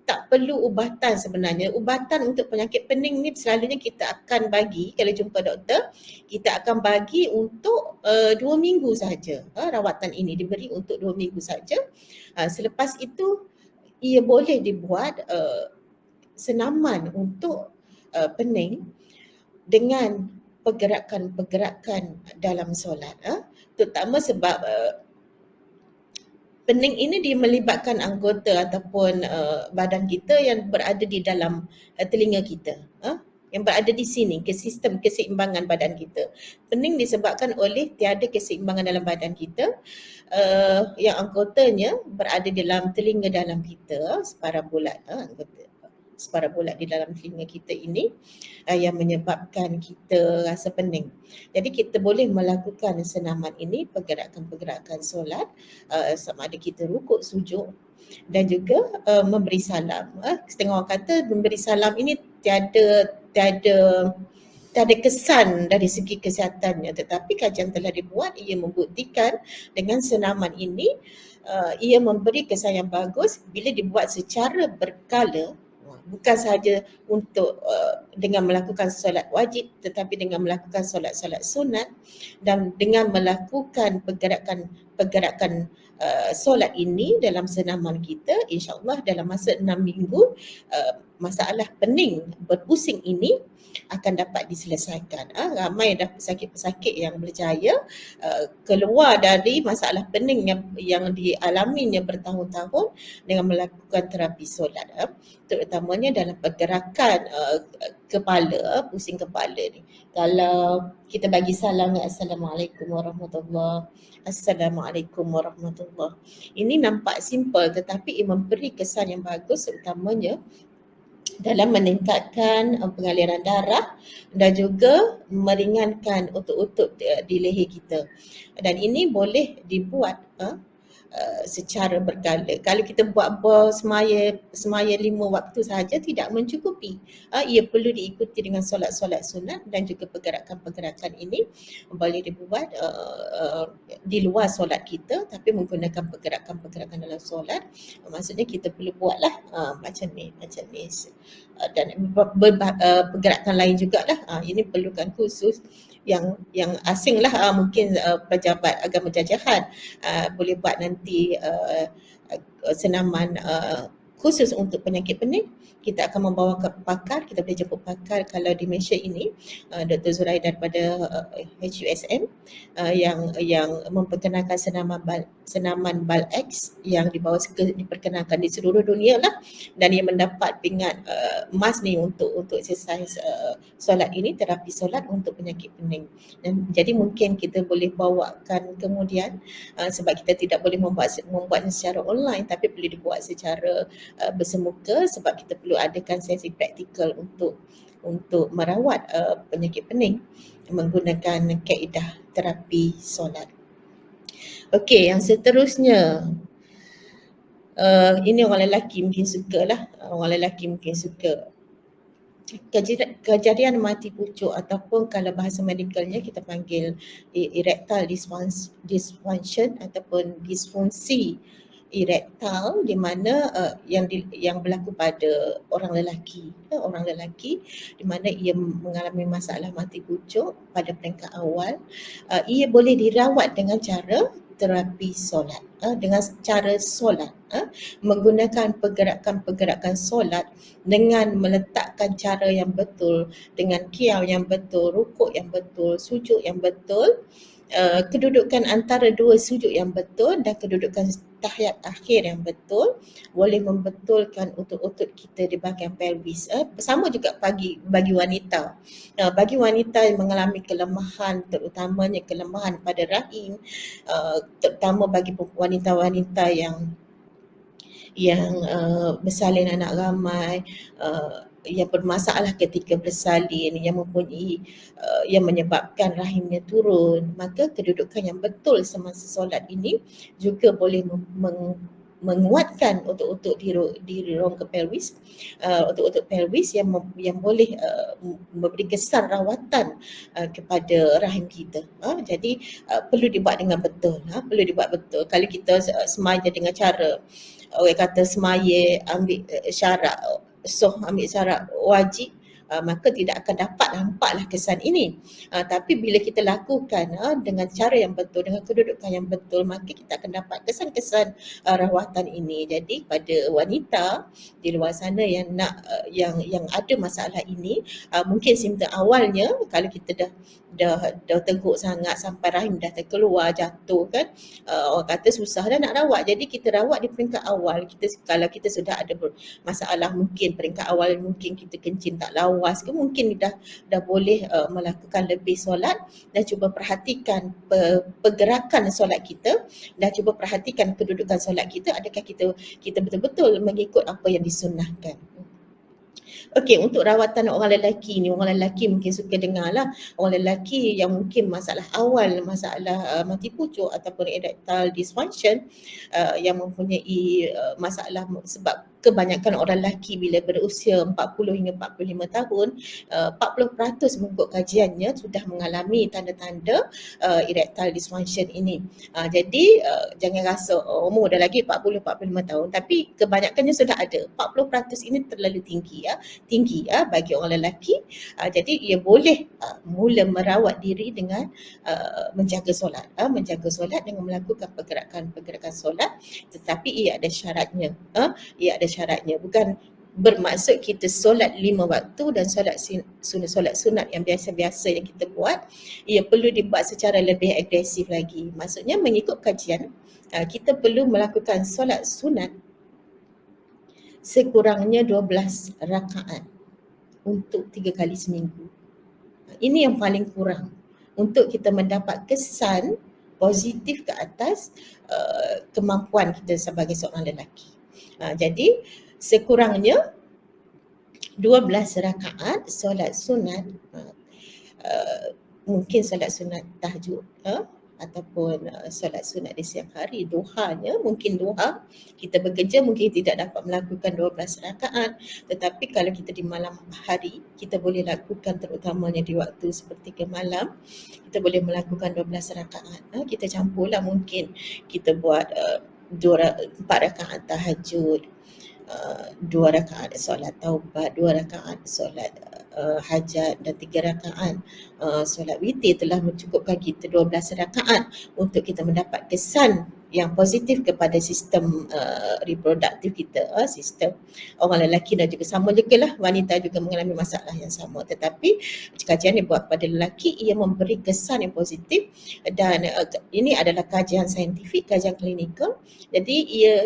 Tak perlu ubatan sebenarnya. Ubatan untuk penyakit pening ni selalunya kita akan bagi, kalau jumpa doktor, kita akan bagi untuk 2 minggu saja. Rawatan ini diberi untuk 2 minggu saja. Selepas itu ia boleh dibuat senaman untuk pening dengan pergerakan-pergerakan dalam solat. Terutama sebab pening ini dia melibatkan anggota ataupun badan kita yang berada di dalam telinga kita. Yang berada di sini, ke sistem keseimbangan badan kita. Pening disebabkan oleh tiada keseimbangan dalam badan kita yang anggotanya berada dalam telinga dalam kita, separabolat anggota separabolat di dalam telinga kita ini yang menyebabkan kita rasa pening. Jadi kita boleh melakukan senaman ini, pergerakan-pergerakan solat, sama ada kita rukuk, sujud dan juga memberi salam. Setengah orang kata memberi salam ini tiada kesan dari segi kesihatannya, tetapi kajian telah dibuat, ia membuktikan dengan senaman ini ia memberi kesan yang bagus bila dibuat secara berkala, bukan sahaja untuk dengan melakukan solat wajib, tetapi dengan melakukan solat-solat sunat dan dengan melakukan pergerakan solat ini dalam senaman kita, insya-Allah dalam masa 6 minggu masalah pening berpusing ini akan dapat diselesaikan. Ramai dah pesakit-pesakit yang berjaya keluar dari masalah pening yang dialaminya bertahun-tahun dengan melakukan terapi solat, terutamanya dalam pergerakan kepala, pusing kepala ni. Kalau kita bagi salam, Assalamualaikum warahmatullahi, Assalamualaikum warahmatullahi. Ini nampak simple tetapi ia memberi kesan yang bagus, terutamanya dalam meningkatkan pengaliran darah dan juga meringankan otot-otot di leher kita. Dan ini boleh dibuat secara berkala. Kalau kita buat semaya 5 waktu sahaja tidak mencukupi. Ia perlu diikuti dengan solat-solat sunat dan juga pergerakan-pergerakan ini boleh dibuat di luar solat kita, tapi menggunakan pergerakan-pergerakan dalam solat. Maksudnya kita perlu buatlah macam ni. Dan pergerakan lain jugalah. Ini perlukan khusus yang asing lah, mungkin pejabat agama jajahan boleh buat nanti senaman khusus untuk penyakit pening. Kita akan membawa ke pakar, kita boleh jemput pakar. Kalau di Malaysia ini Dr. Zurai daripada HUSM yang memperkenalkan senaman BAL-X yang diperkenalkan di seluruh dunia lah, dan ia mendapat pingat emas ni untuk exercise solat ini, terapi solat untuk penyakit pening. Dan jadi mungkin kita boleh bawakan kemudian sebab kita tidak boleh membuatnya secara online, tapi boleh dibuat secara bersemuka sebab kita perlu adakan sesi praktikal untuk merawat penyakit pening menggunakan kaedah terapi solat. Okey, yang seterusnya ini orang lelaki mungkin suka lah. Orang lelaki mungkin suka kejadian mati pucuk, ataupun kalau bahasa medikalnya kita panggil erectile dysfunction ataupun disfungsi erektil, di mana yang berlaku pada orang lelaki di mana ia mengalami masalah mati pucuk pada peringkat awal. Ia boleh dirawat dengan cara terapi solat, dengan cara solat, menggunakan pergerakan-pergerakan solat dengan meletakkan cara yang betul, dengan qiyam yang betul, rukuk yang betul, sujud yang betul, kedudukan antara dua sujud yang betul dan kedudukan tahiyat akhir yang betul boleh membetulkan otot-otot kita di bahagian pelvis. Sama juga bagi wanita. Bagi wanita yang mengalami kelemahan, terutamanya kelemahan pada rahim, terutama bagi wanita-wanita yang bersalin anak ramai, yang bermasalah ketika bersalin, yang mempunyai yang menyebabkan rahimnya turun, maka kedudukan yang betul semasa solat ini juga boleh menguatkan otot-otot di rongga pelvis, otot-otot pelvis yang boleh memberi kesan rawatan kepada rahim kita. Jadi perlu dibuat dengan betul, perlu dibuat betul. Kalau kita semaya dengan cara orang kata semaya ambil syarat ambil syarat wajib, maka tidak akan dapat nampaklah kesan ini. Tapi bila kita lakukan dengan cara yang betul, dengan kedudukan yang betul, maka kita akan dapat kesan-kesan rawatan ini. Jadi pada wanita di luar sana yang nak yang ada masalah ini, mungkin simptom awalnya kalau kita dah teruk sangat sampai rahim dah terkeluar, jatuh kan, orang kata susah dah nak rawat. Jadi kita rawat di peringkat awal. Kalau kita sudah ada masalah, mungkin peringkat awal mungkin kita kencing tak lawas ke, mungkin dah boleh melakukan lebih solat, dan cuba perhatikan pergerakan solat kita, dan cuba perhatikan kedudukan solat kita, adakah kita betul-betul mengikut apa yang disunnahkan. Okey, untuk rawatan orang lelaki ni, orang lelaki mungkin suka dengar lah. Orang lelaki yang mungkin masalah awal, masalah mati pucuk ataupun erectile dysfunction, yang mempunyai masalah sebab kebanyakan orang lelaki bila berusia 40 hingga 45 tahun, 40% mengikut kajiannya sudah mengalami tanda-tanda erectile dysfunction ini. Jadi jangan rasa umur dah lagi 40-45 tahun, tapi kebanyakannya sudah ada. 40% ini terlalu tinggi bagi orang lelaki. Jadi ia boleh mula merawat diri dengan menjaga solat, dengan melakukan pergerakan solat, tetapi ia ada syaratnya. Bukan bermaksud kita solat 5 waktu dan solat sunat yang biasa-biasa yang kita buat, ia perlu dibuat secara lebih agresif lagi. Maksudnya mengikut kajian, kita perlu melakukan solat sunat sekurangnya 12 rakaat untuk 3 kali seminggu. Ini yang paling kurang untuk kita mendapat kesan positif ke atas kemampuan kita sebagai seorang lelaki. Jadi sekurangnya 12 rakaat solat sunat, mungkin solat sunat tahajud ataupun solat sunat di siang hari, duhanya, mungkin duha kita bekerja mungkin tidak dapat melakukan 12 rakaat, tetapi kalau kita di malam hari kita boleh lakukan, terutamanya di waktu sepertiga malam, kita boleh melakukan 12 rakaat. Kita campurlah, mungkin kita buat 4 rakaat tahajud, 2 rakaat solat taubat, 2 rakaat solat hajat, dan 3 rakaat solat witir telah mencukupkan kita 12 rakaat untuk kita mendapat kesan yang positif kepada sistem reproduktif kita, sistem orang lelaki, dan juga sama juga lah wanita juga mengalami masalah yang sama, tetapi kajian yang buat kepada lelaki ia memberi kesan yang positif, dan ini adalah kajian saintifik, kajian klinikal. Jadi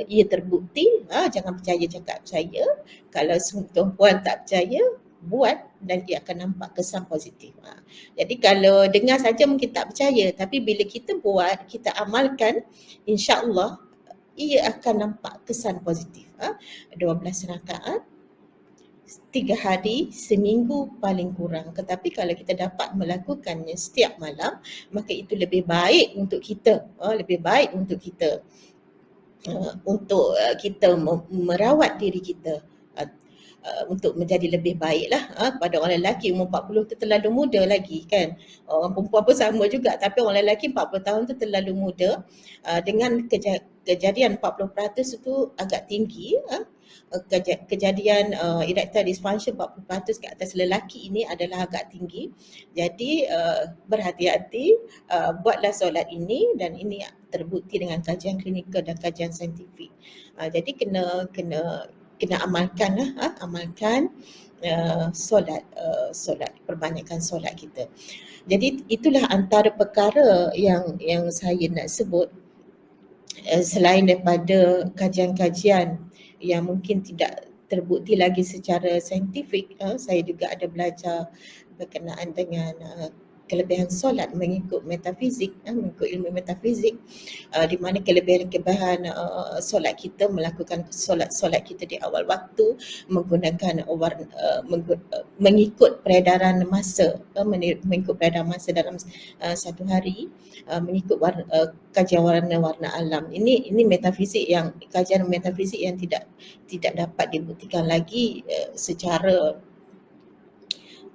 ia terbukti, jangan percaya cakap saya. Kalau tuan tak percaya, buat dan ia akan nampak kesan positif. Jadi kalau dengar saja mungkin tak percaya, tapi bila kita buat, kita amalkan, insya-Allah ia akan nampak kesan positif. 12 rakaat 3 hari seminggu paling kurang. Tetapi kalau kita dapat melakukannya setiap malam, maka itu lebih baik untuk kita, untuk kita merawat diri kita untuk menjadi lebih baiklah. Pada orang lelaki umur 40 tu terlalu muda lagi kan. Orang perempuan pun sama juga, tapi orang lelaki 40 tahun tu terlalu muda. Dengan kejadian 40% itu agak tinggi. Kejadian erectile dysfunction 40% ke atas lelaki ini adalah agak tinggi. Jadi berhati-hati, buatlah solat ini, dan ini terbukti dengan kajian klinikal dan kajian saintifik. Jadi kena amalkan solat, perbanyakkan solat kita. Jadi itulah antara perkara yang saya nak sebut, selain daripada kajian-kajian yang mungkin tidak terbukti lagi secara saintifik. Saya juga ada belajar berkenaan dengan kelebihan solat mengikut metafizik, mengikut ilmu metafizik, di mana kelebihan solat kita, melakukan solat kita di awal waktu, menggunakan mengikut peredaran masa, mengikut peredaran masa dalam satu hari, mengikut kajian warna-warna alam. Ini metafizik yang, kajian metafizik yang tidak dapat dibuktikan lagi secara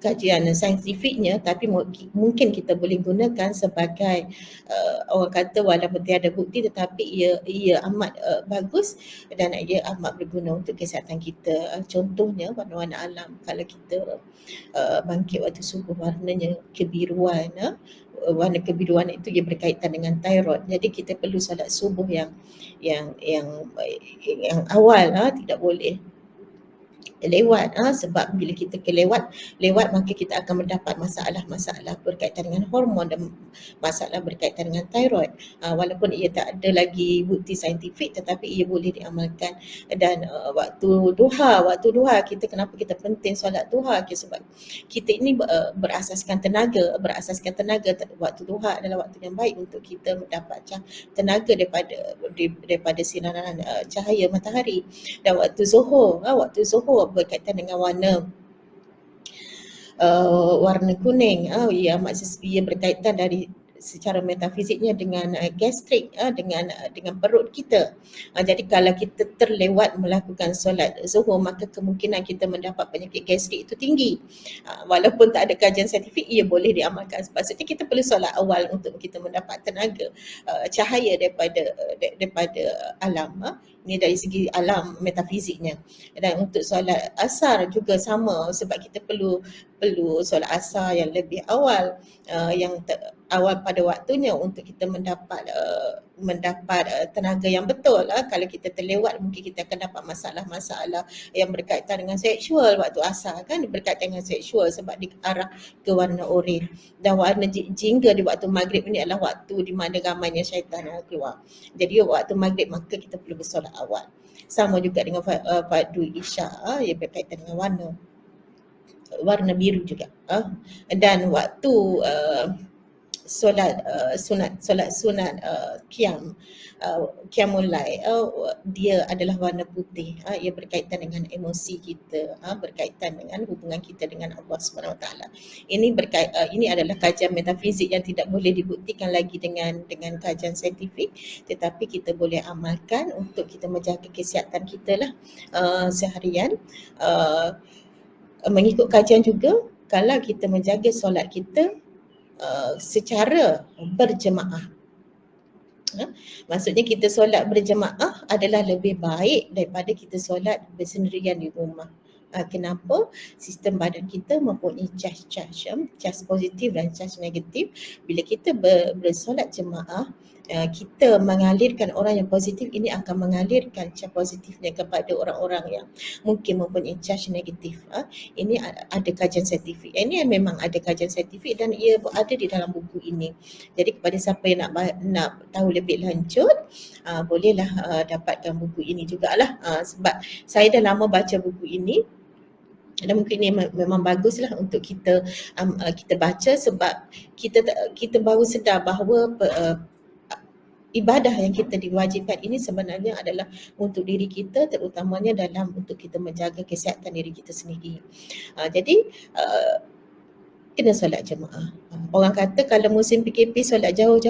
kajian saintifiknya, tapi mungkin kita boleh gunakan sebagai orang kata walaupun tiada bukti, tetapi ia amat bagus dan ia amat berguna untuk kesihatan kita. Contohnya warna-warna alam, kalau kita bangkit waktu subuh, warnanya kebiruan, warna kebiruan itu ia berkaitan dengan thyroid. Jadi kita perlu solat subuh yang awal, tidak boleh lewat, sebab bila kita lewat maka kita akan mendapat masalah-masalah berkaitan dengan hormon dan masalah berkaitan dengan thyroid. Walaupun ia tak ada lagi bukti saintifik, tetapi ia boleh diamalkan. Dan waktu duha kita, kenapa kita penting solat duha? Sebab kita ini berasaskan tenaga. Waktu duha adalah waktu yang baik untuk kita mendapat tenaga daripada sinaran cahaya matahari. Dan waktu zuhur berkaitan dengan warna kuning, ia berkaitan secara metafiziknya dengan gastrik, dengan perut kita. Jadi kalau kita terlewat melakukan solat zuhur, maka kemungkinan kita mendapat penyakit gastrik itu tinggi. Walaupun tak ada kajian saintifik, ia boleh diamalkan. Maksudnya kita perlu solat awal untuk kita mendapat tenaga cahaya daripada alam. Ini dari segi alam metafiziknya. Dan untuk solat asar juga sama, sebab kita perlu solat asar yang lebih awal, awal pada waktunya untuk kita mendapat tenaga yang betul. Kalau kita terlewat, mungkin kita akan dapat masalah-masalah yang berkaitan dengan seksual waktu asar, kan berkaitan dengan seksual sebab diarah ke warna oranye. Dan warna jingga di waktu maghrib ini adalah waktu di mana ramainya syaitan keluar. Jadi waktu maghrib maka kita perlu bersolat awal. Sama juga dengan fardu isya, ia berkaitan dengan warna biru juga. Dan waktu solat sunat qiyamul lail, dia adalah warna putih. Ia berkaitan dengan emosi kita, berkaitan dengan hubungan kita dengan Allah Subhanahu Wa Taala. Ini adalah kajian metafizik yang tidak boleh dibuktikan lagi dengan kajian saintifik, tetapi kita boleh amalkan untuk kita menjaga kesihatan kita lah seharian. Mengikut kajian juga, kalau kita menjaga solat kita secara berjemaah, maksudnya kita solat berjemaah adalah lebih baik daripada kita solat bersendirian di rumah. Kenapa? Sistem badan kita mempunyai charge positif dan charge negatif. Bila kita bersolat jemaah, kita mengalirkan, orang yang positif ini akan mengalirkan charge positifnya kepada orang-orang yang mungkin mempunyai charge negatif. Ini ada kajian saintifik. Ini memang ada kajian saintifik dan ia ada di dalam buku ini. Jadi kepada siapa yang nak tahu lebih lanjut, bolehlah dapatkan buku ini jugalah. Sebab saya dah lama baca buku ini dan mungkin ini memang baguslah untuk kita baca, sebab kita baru sedar bahawa ibadah yang kita diwajibkan ini sebenarnya adalah untuk diri kita, terutamanya dalam untuk kita menjaga kesihatan diri kita sendiri. Jadi kena solat jemaah. Orang kata kalau musim PKP solat jauh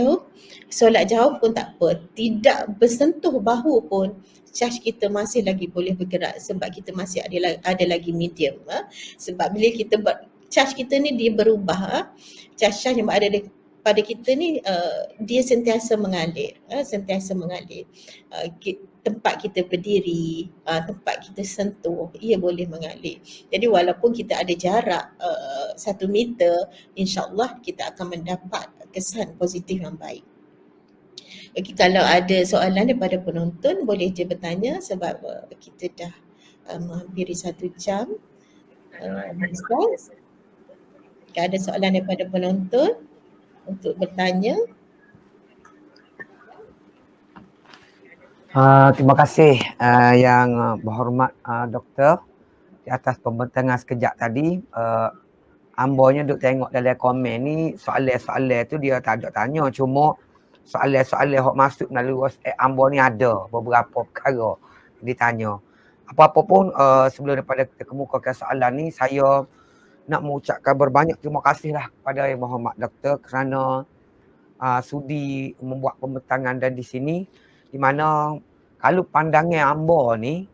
pun tak apa, tidak bersentuh bahu pun charge kita masih lagi boleh bergerak, sebab kita masih ada lagi medium. Sebab bila kita charge kita ni dia berubah, charge yang ada pada kita ni dia sentiasa mengalir, tempat kita berdiri, tempat kita sentuh, ia boleh mengalir. Jadi walaupun kita ada jarak 1 meter, insya-Allah kita akan mendapat kesan positif yang baik. Okay, kalau ada soalan daripada penonton boleh je bertanya, sebab kita dah menghampiri 1 jam. Kalau ada soalan daripada penonton untuk bertanya.
Terima kasih yang berhormat doktor di atas pembentangan sekejap tadi. Ambonya duk tengok dalam komen ni, soalan-soalan tu dia tak ada tanya. Cuma soalan-soalan hok masuk melalui WhatsApp Ambo ni ada beberapa perkara ditanya. Apa-apa pun sebelum daripada kita kemukakan soalan ni, saya nak mengucapkan berbanyak terima kasihlah kepada Yang Berhormat Doktor kerana sudi membuat pembentangan dan di sini, di mana kalau pandangan Ambo ni,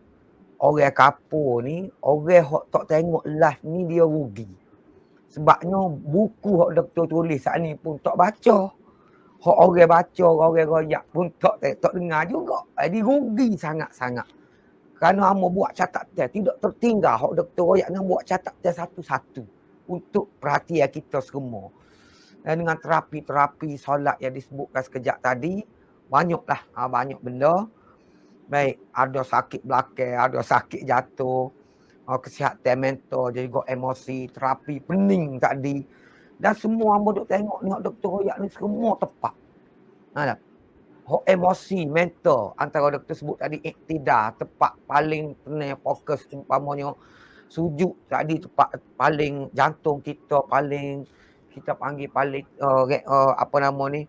orang kapur ni, orang hok tak tengok live ni dia rugi. Sebabnya buku hok doktor tulis saat ni pun tak baca. Hok orang baca, orang royak pun tak dengar juga. Jadi rugi sangat-sangat. Kerana hamba buat catatan tidak tertinggal hok doktor royak dengan buat catatan satu-satu untuk perhatian kita semua. Dan dengan terapi-terapi solat yang disebutkan sekejap tadi, banyaklah banyak benda. Baik, ada sakit belakang, ada sakit jatuh, kesihatan mental, juga emosi, terapi pening tadi. Dan semua hamba duk tengok ni doktor royak ni semua tepat. Hok emosi, mental, antara doktor sebut tadi iktidal, tepat paling tenang fokus, umpamanya sujud tadi tepat paling jantung kita paling kita panggil paling apa nama ni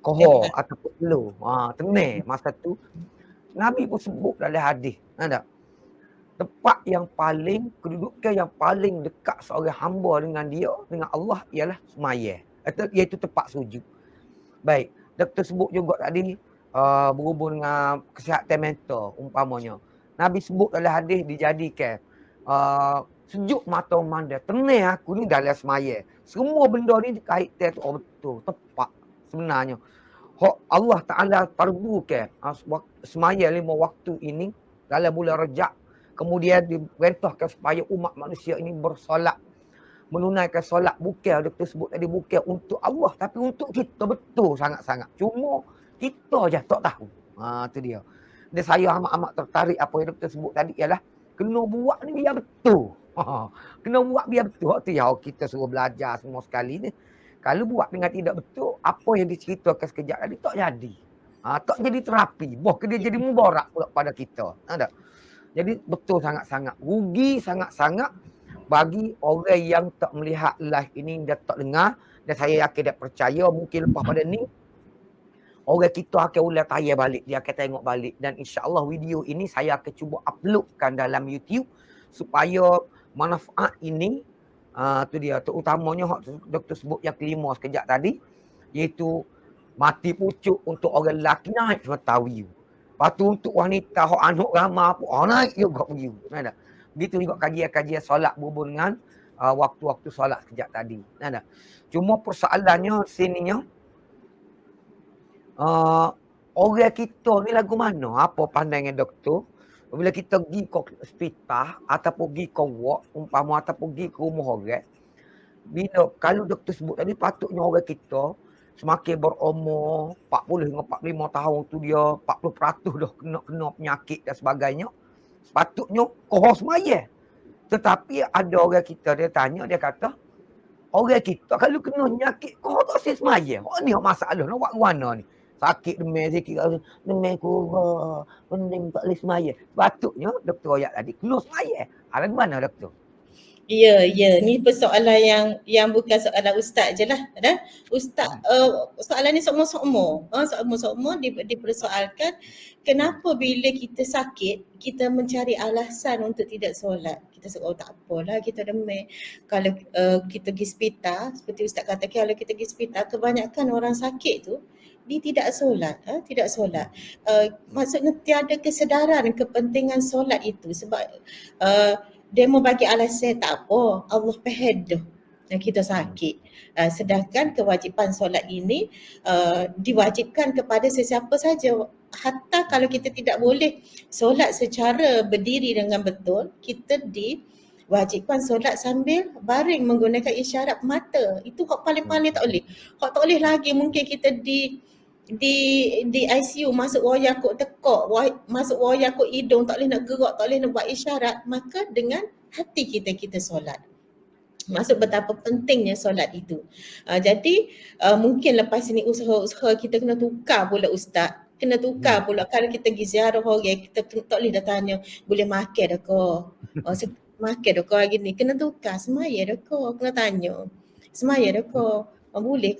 kohor ataupun slow. Tenang masa tu. Nabi pun sebut dalam hadis. Ada tempat yang paling, kedudukan yang paling dekat seorang hamba dengan dia, dengan Allah ialah semaya. Iaitu tempat sujud. Baik, doktor sebut juga tadi berhubung dengan kesihatan mental umpamanya. Nabi sebut dalam hadis dijadikan sejuk mata memandang. Tenang aku ni dalam semaya. Semua benda ni dikaitan tu betul, tepat sebenarnya. Allah Ta'ala fardukan semaya 5 waktu ini dalam bulan Rejab. Kemudian diperintahkan supaya umat manusia ini bersolat, menunaikan solat bukan doktor sebut tadi bukan untuk Allah tapi untuk kita, betul sangat-sangat. Cuma kita je tak tahu. Tu dia. Dan saya amat-amat tertarik apa yang doktor sebut tadi ialah kena buat ni biar betul. Kena buat biar betul. Tu ya kita suruh belajar semua sekali ni. Kalau buat dengan tidak betul, apa yang diceritakan sekejap tadi tak jadi. Tak jadi terapi. Dia jadi mubarak pula pada kita. Ada. Jadi betul sangat-sangat. Rugi sangat-sangat bagi orang yang tak melihat live ini, dia tak dengar. Dan saya yakin dia percaya mungkin lepas pada ni, orang kita akan ulang tayar balik. Dia akan tengok balik. Dan insyaAllah video ini saya akan cuba uploadkan dalam YouTube supaya manfaat ini, tu dia, terutamanya doktor sebut yang kelima sekejap tadi, iaitu mati pucuk untuk orang lelaki naik mata view. Lepas tu untuk wanita, anak ramah pun naik juga view. Begitu juga kajian-kajian solat berhubung dengan waktu-waktu solat sekejap tadi. Cuma persoalannya sininya, orang kita ni lagu mana? Apa pandangan doktor? Bila kita pergi ke hospital ataupun pergi ke ward, umpama ataupun pergi ke rumah orang, kalau doktor sebut tadi patutnya orang kita semakin berumur 40 hingga 45 tahun tu dia 40% dah kena penyakit dan sebagainya. Sepatutnya kohor semaya. Tetapi ada orang kita dia tanya, dia kata orang kita kalau kena penyakit kohor tak semaya. Ni masalah nak buat mana ni? Sakit demam sikit, demam kurang, pening tak boleh semaya. Patutnya doktor royak tadi kena semaya. Lagu mana doktor?
Ya, ni persoalan yang bukan soalan ustaz je lah. Ustaz, soalan ni semua dipersoalkan kenapa bila kita sakit, kita mencari alasan untuk tidak solat. Kita sebut, tak apalah kita demam. Kalau kita pergi hospital, seperti ustaz kata, kalau kita pergi hospital, kebanyakan orang sakit tu, dia tidak solat. Maksudnya tiada kesedaran kepentingan solat itu sebab dia mau bagi alasan tak apa, Allah faham dah kita sakit. Sedangkan kewajipan solat ini diwajibkan kepada sesiapa saja. Hatta kalau kita tidak boleh solat secara berdiri dengan betul, kita diwajibkan solat sambil baring menggunakan isyarat mata. Itu hak paling-paling tak boleh. Hak tak boleh lagi mungkin kita di ICU masuk wayar kok tekak, masuk wayar kok hidung tak boleh nak gerak, tak boleh nak buat isyarat, maka dengan hati kita solat. Maksud betapa pentingnya solat itu. Jadi mungkin lepas ini usaha-usaha kita kena tukar pula ustaz. Kena tukar pula kalau kita pergi ziarah orang, kita tak boleh dah tanya boleh makan dah ke. makan dah kau hari ni, kena tukar, semaya dah kau, kena tanya. Semaya dah kau, boleh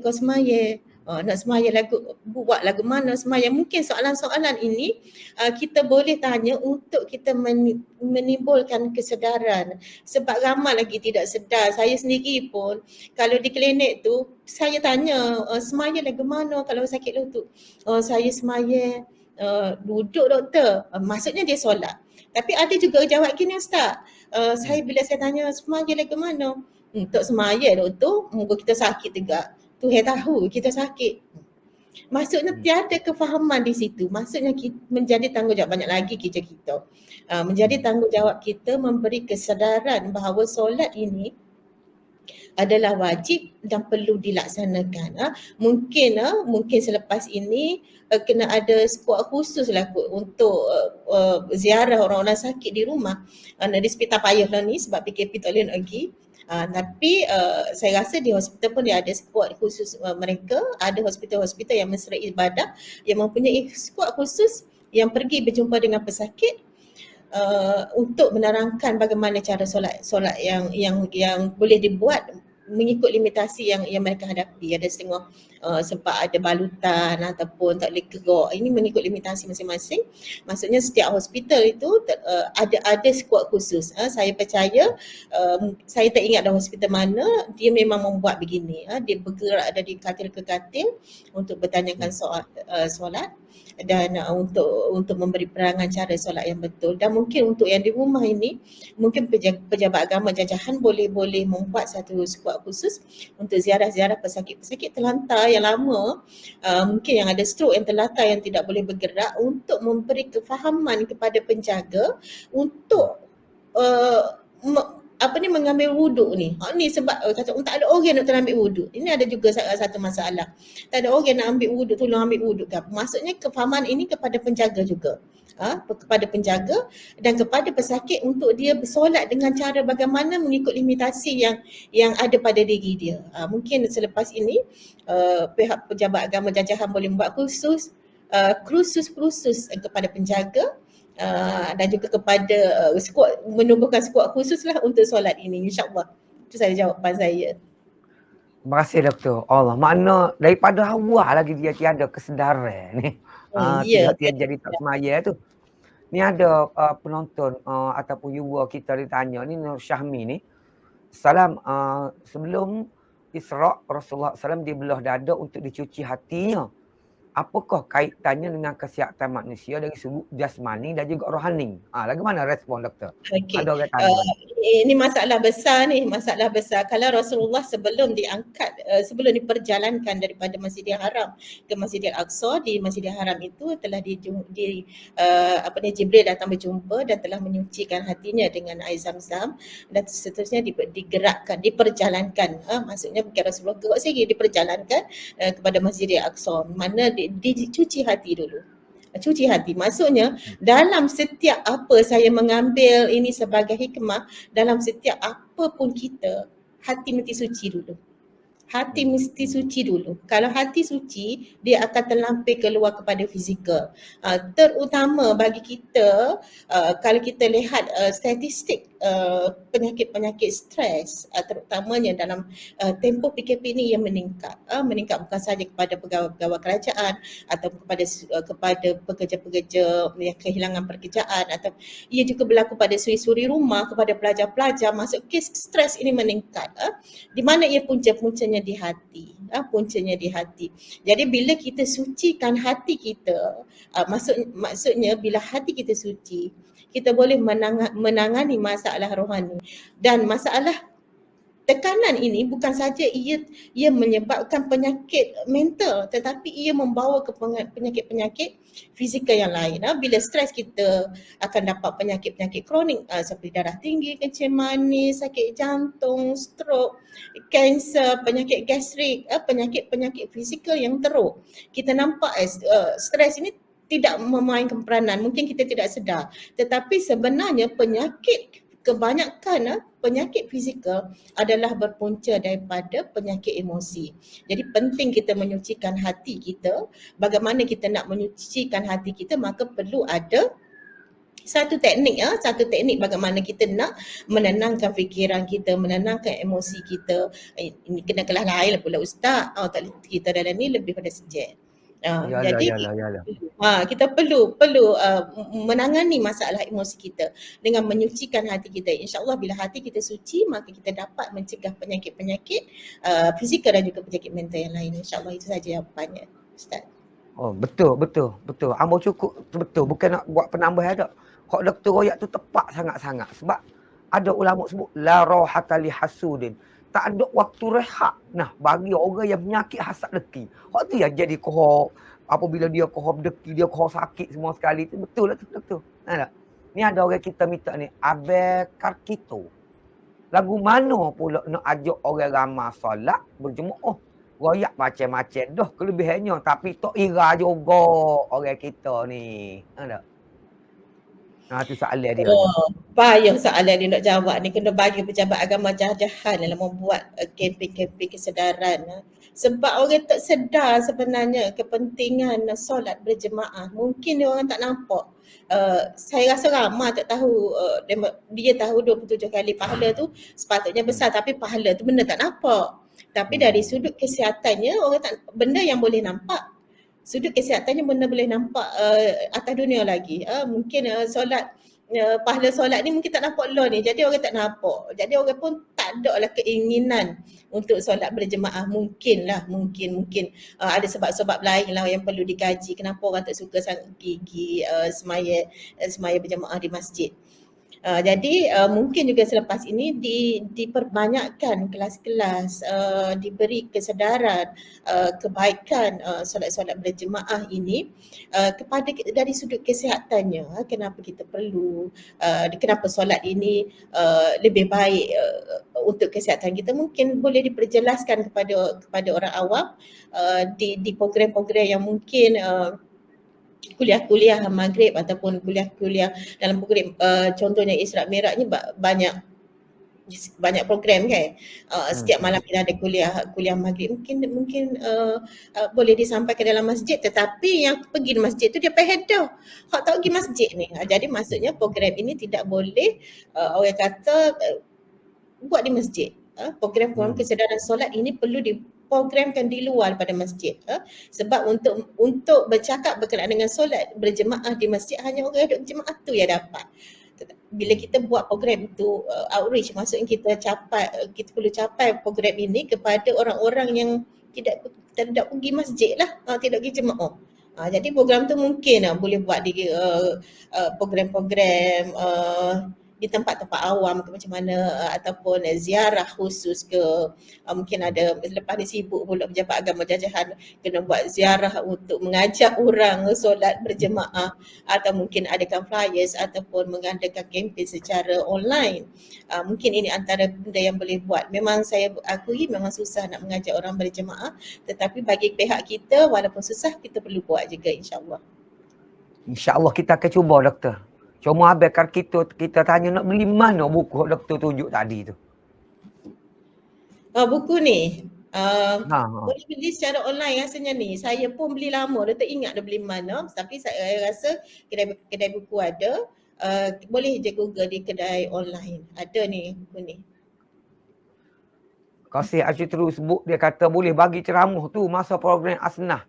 kau semaya. Nak semaya lagu, buat lagu mana semaya. Mungkin soalan-soalan ini kita boleh tanya untuk kita menimbulkan kesedaran. Sebab ramai lagi tidak sedar. Saya sendiri pun kalau di klinik tu saya tanya semaya lagu mana kalau sakit lutut. Saya semaya duduk doktor. Maksudnya dia solat. Tapi ada juga jawab gini ustaz. Saya bila saya tanya semaya lagu mana? Tak semaya doktor, moga kita sakit juga. Tuhan tahu kita sakit. Maksudnya tiada kefahaman di situ. Maksudnya menjadi tanggungjawab banyak lagi kerja kita. Menjadi tanggungjawab kita memberi kesedaran bahawa solat ini adalah wajib dan perlu dilaksanakan. Mungkin selepas ini kena ada skuad khusus lah untuk ziarah orang-orang sakit di rumah. Di hospital payahlah ni sebab PKP tak boleh nak pergi. Tapi saya rasa di hospital pun dia ada skuad khusus mereka. Ada hospital-hospital yang mesra ibadah yang mempunyai skuad khusus yang pergi berjumpa dengan pesakit untuk menerangkan bagaimana cara solat yang boleh dibuat mengikut limitasi yang mereka hadapi. Ada setengah sempat ada balutan ataupun tak boleh gerak. Ini mengikut limitasi masing-masing. Maksudnya setiap hospital itu ada skuad khusus. Saya percaya, saya tak ingat dah hospital mana, dia memang membuat begini. Dia bergerak dari katil ke katil untuk bertanyakan solat dan untuk memberi perangan cara solat yang betul. Dan mungkin untuk yang di rumah ini, mungkin pejabat agama jajahan boleh membuat satu skuad khusus untuk ziarah-ziarah pesakit-pesakit terlantar yang lama, mungkin yang ada stroke, yang terlantar, yang tidak boleh bergerak, untuk memberi kefahaman kepada penjaga untuk mengambil wuduk ni. Ni sebab kata tak ada orang nak ambil wuduk. Ini ada juga satu masalah. Tak ada orang nak ambil wuduk, tolong ambil wuduk ke apa. Maksudnya kefahaman ini kepada penjaga juga. Kepada penjaga dan kepada pesakit untuk dia bersolat dengan cara bagaimana mengikut limitasi yang ada pada diri dia. Mungkin selepas ini pihak pejabat agama jajahan boleh membuat kursus kepada penjaga dan juga kepada menubuhkan skuad khusus lah untuk solat ini, insyaAllah. Itu saya jawapan saya.
Terima kasih doktor. Allah, makna daripada awal lagi dia tiada kesedaran ni. Tidak jadi tak semaya tu. Ni ada penonton ataupun viewer kita ditanya ni, Nur Syahmi ni. Salam, sebelum Isra' Rasulullah SAW dibelah dada untuk dicuci hatinya. Apakah kaitannya dengan kesihatan manusia dari sudut jasmani dan juga rohani? Lagu mana respon doktor?
Okay.
Ada orang tanya.
Ini masalah besar ni, masalah besar. Kalau Rasulullah sebelum diangkat, sebelum diperjalankan daripada Masjidil Haram ke Masjidil Aqsa, di Masjidil Haram itu telah Jibril datang berjumpa dan telah menyucikan hatinya dengan air Zam-Zam dan seterusnya digerakkan, diperjalankan. Maksudnya bukan Rasulullah gerak sendiri, diperjalankan kepada Masjidil Aqsa. Mana dicuci hati dulu. Cuci hati. Maksudnya dalam setiap apa saya mengambil ini sebagai hikmah, dalam setiap apa pun kita, hati mesti suci dulu. Hati mesti suci dulu. Kalau hati suci, dia akan terlampir keluar kepada fizikal. Terutama bagi kita, kalau kita lihat statistik penyakit-penyakit stres, terutamanya dalam tempoh PKP ini yang meningkat. Meningkat bukan sahaja kepada pegawai-pegawai kerajaan atau kepada pekerja-pekerja yang kehilangan pekerjaan, atau ia juga berlaku pada suri-suri rumah, kepada pelajar-pelajar. Maksud kes stres ini meningkat. Di mana ia puncanya di hati. Puncanya di hati. Jadi bila kita sucikan hati kita, maksudnya bila hati kita suci, kita boleh menangani masalah rohani. Dan masalah tekanan ini bukan saja ia menyebabkan penyakit mental, tetapi ia membawa ke penyakit-penyakit fizikal yang lain. Bila stres, kita akan dapat penyakit-penyakit kronik seperti darah tinggi, kencing manis, sakit jantung, stroke, kanser, penyakit gastrik, penyakit-penyakit fizikal yang teruk. Kita nampak stres ini tidak memainkan peranan, mungkin kita tidak sedar, tetapi sebenarnya kebanyakan penyakit fizikal adalah berpunca daripada penyakit emosi. Jadi penting kita menyucikan hati kita. Bagaimana kita nak menyucikan hati kita, maka perlu ada Satu teknik satu teknik bagaimana kita nak menenangkan fikiran kita, menenangkan emosi kita. Ini kena kelas lain pula ustaz. Tak boleh kita dalam ni lebih pada subjek.
Yalah,
Jadi
yalah, yalah.
kita perlu menangani masalah emosi kita dengan menyucikan hati kita. InsyaAllah bila hati kita suci, maka kita dapat mencegah penyakit-penyakit fizikal dan juga penyakit mental yang lain. InsyaAllah itu saja jawapannya, Ustaz.
Oh, betul. Ambo cukup betul. Bukan nak buat penambahan tak. Hak Dr. Royak tu tepat sangat-sangat. Sebab ada ulama sebut la rahata li hasudin. Tak ada waktu rehat. Nah, bagi orang yang penyakit hasad deki. Hak tu yang jadi kohor. Apabila dia kohor deki, dia kohor sakit semua sekali tu. Betul lah tu, Dr. Nah, tak? Ni ada orang kita minta ni. Abekar kita. Lagu mana pula nak ajak orang ramai solat berjemaah. Royak macam-macam dah kelebihannya. Tapi tak ira juga orang kita ni. Tak? Tu soalan dia tu.
Payah soalan dia nak jawab ni. Kena bagi pejabat agama jahat-jahat dalam membuat kempen-kempen kesedaran. Sebab orang tak sedar sebenarnya kepentingan solat berjemaah. Mungkin dia orang tak nampak. Saya rasa ramai tak tahu dia tahu 27 kali pahala tu sepatutnya besar, tapi pahala tu benda tak nampak. Tapi dari sudut kesihatannya, orang tak, benda yang boleh nampak, sudut kesihatannya benda boleh nampak atas dunia lagi. Mungkin solat, pahala solat ni mungkin tak nampak law ni, jadi orang tak nampak. Jadi orang pun tak ada lah keinginan untuk solat berjemaah. Mungkin ada sebab-sebab lain lah yang perlu dikaji. Kenapa orang tak suka sangat gigi semaya berjemaah di masjid. Jadi mungkin juga selepas ini diperbanyakkan kelas-kelas, diberi kesedaran kebaikan solat-solat berjemaah ini kepada dari sudut kesihatannya. Kenapa kita perlu, kenapa solat ini lebih baik untuk kesihatan kita, mungkin boleh diperjelaskan kepada orang awam di program-program yang mungkin kuliah-kuliah maghrib ataupun kuliah-kuliah dalam program, contohnya Isra' Mi'raj ni banyak program kan. Setiap malam kita ada kuliah maghrib. Mungkin boleh disampaikan dalam masjid, tetapi yang pergi di masjid tu dia pehedah. Hak tak pergi masjid ni. Jadi maksudnya program ini tidak boleh orang kata buat di masjid. Program-program kesedaran solat ini perlu diprogramkan di luar daripada masjid. Sebab untuk bercakap berkenaan dengan solat berjemaah di masjid, hanya orang yang duduk berjemaah tu yang dapat. Bila kita buat program itu outreach, maksudnya kita perlu capai program ini kepada orang-orang yang tidak pergi masjid lah, tidak pergi jemaah. Jadi program tu mungkin boleh buat di program-program di tempat-tempat awam ke macam mana, ataupun ziarah khusus ke. Mungkin ada, lepas ni sibuk pula pejabat agama jajahan kena buat ziarah untuk mengajak orang solat berjemaah, atau mungkin adakan flyers ataupun mengadakan kempen secara online. Mungkin ini antara benda yang boleh buat. Memang saya akui memang susah nak mengajak orang berjemaah, tetapi bagi pihak kita walaupun susah, kita perlu buat juga, insyaAllah.
InsyaAllah kita akan cuba, Doktor. Cuma habiskan kita tanya nak beli mana buku Doktor tunjuk tadi tu.
Buku ni boleh beli secara online rasanya ni. Saya pun beli lama, dah tak ingat dah beli mana. Tapi saya rasa kedai buku ada. Boleh je Google di kedai online. Ada ni buku ni.
Kasih Acik terus sebut, dia kata boleh bagi ceramah tu masa program Asnah.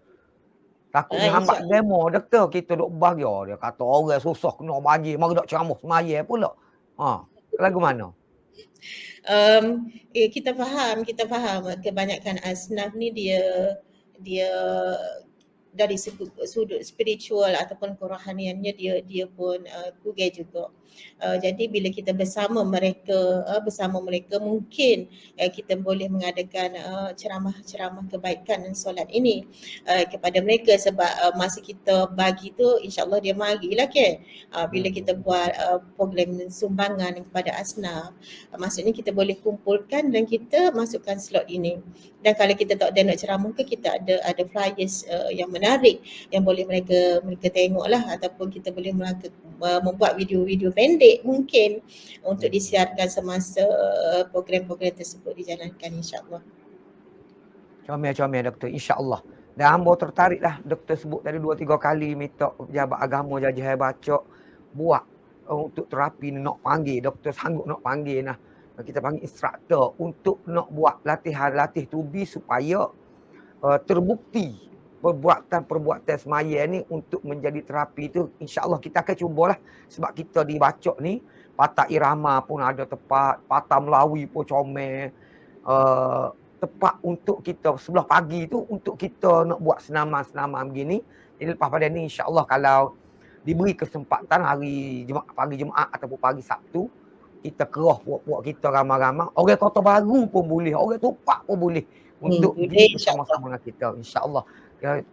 Takutnya hambat demo, Doktor. Kita duk bagi. Dia kata orang susah kena bagi. Mari nak ceramah semaya pula. Lagu mana?
Kita faham kebanyakan asnaf ni dia dari sudut spiritual ataupun kerohaniannya dia pun kugai juga. Jadi bila kita bersama mereka mungkin kita boleh mengadakan ceramah-ceramah kebaikan dan solat ini kepada mereka. Sebab masa kita bagi tu insya-Allah dia marilah kan. Bila kita buat program sumbangan kepada asnaf, maksudnya kita boleh kumpulkan dan kita masukkan slot ini. Dan kalau kita tak ada nak ceramah ke, kita ada flyers yang menarik yang boleh mereka tengoklah, ataupun kita boleh membuat video-video pendek mungkin untuk disiarkan semasa program-program tersebut dijalankan, insya-Allah.
Comel Doktor, insya-Allah. Dan hamba tertarik lah Doktor sebut tadi 2-3 kali minta pejabat agama jajah baca buat untuk terapi ni nak panggil, doktor sanggup nak panggil nah. Kita panggil instruktor untuk nak buat latih tubi supaya terbukti perbuatan semaya ni untuk menjadi terapi tu. InsyaAllah kita akan cubalah, sebab kita di Bacok ni patah irama pun ada tepat, patah Melawi pun comel. Tepat untuk kita sebelah pagi tu untuk kita nak buat senaman-senaman begini. Jadi lepas pada ni insyaAllah kalau diberi kesempatan pagi Jumaat ataupun pagi Sabtu, kita kerah puak-puak kita ramai-ramai. Orang Kota Baru pun boleh, orang Tupak pun boleh untuk
Boleh
pergi
insyaAllah.
bersama-sama dengan kita. InsyaAllah.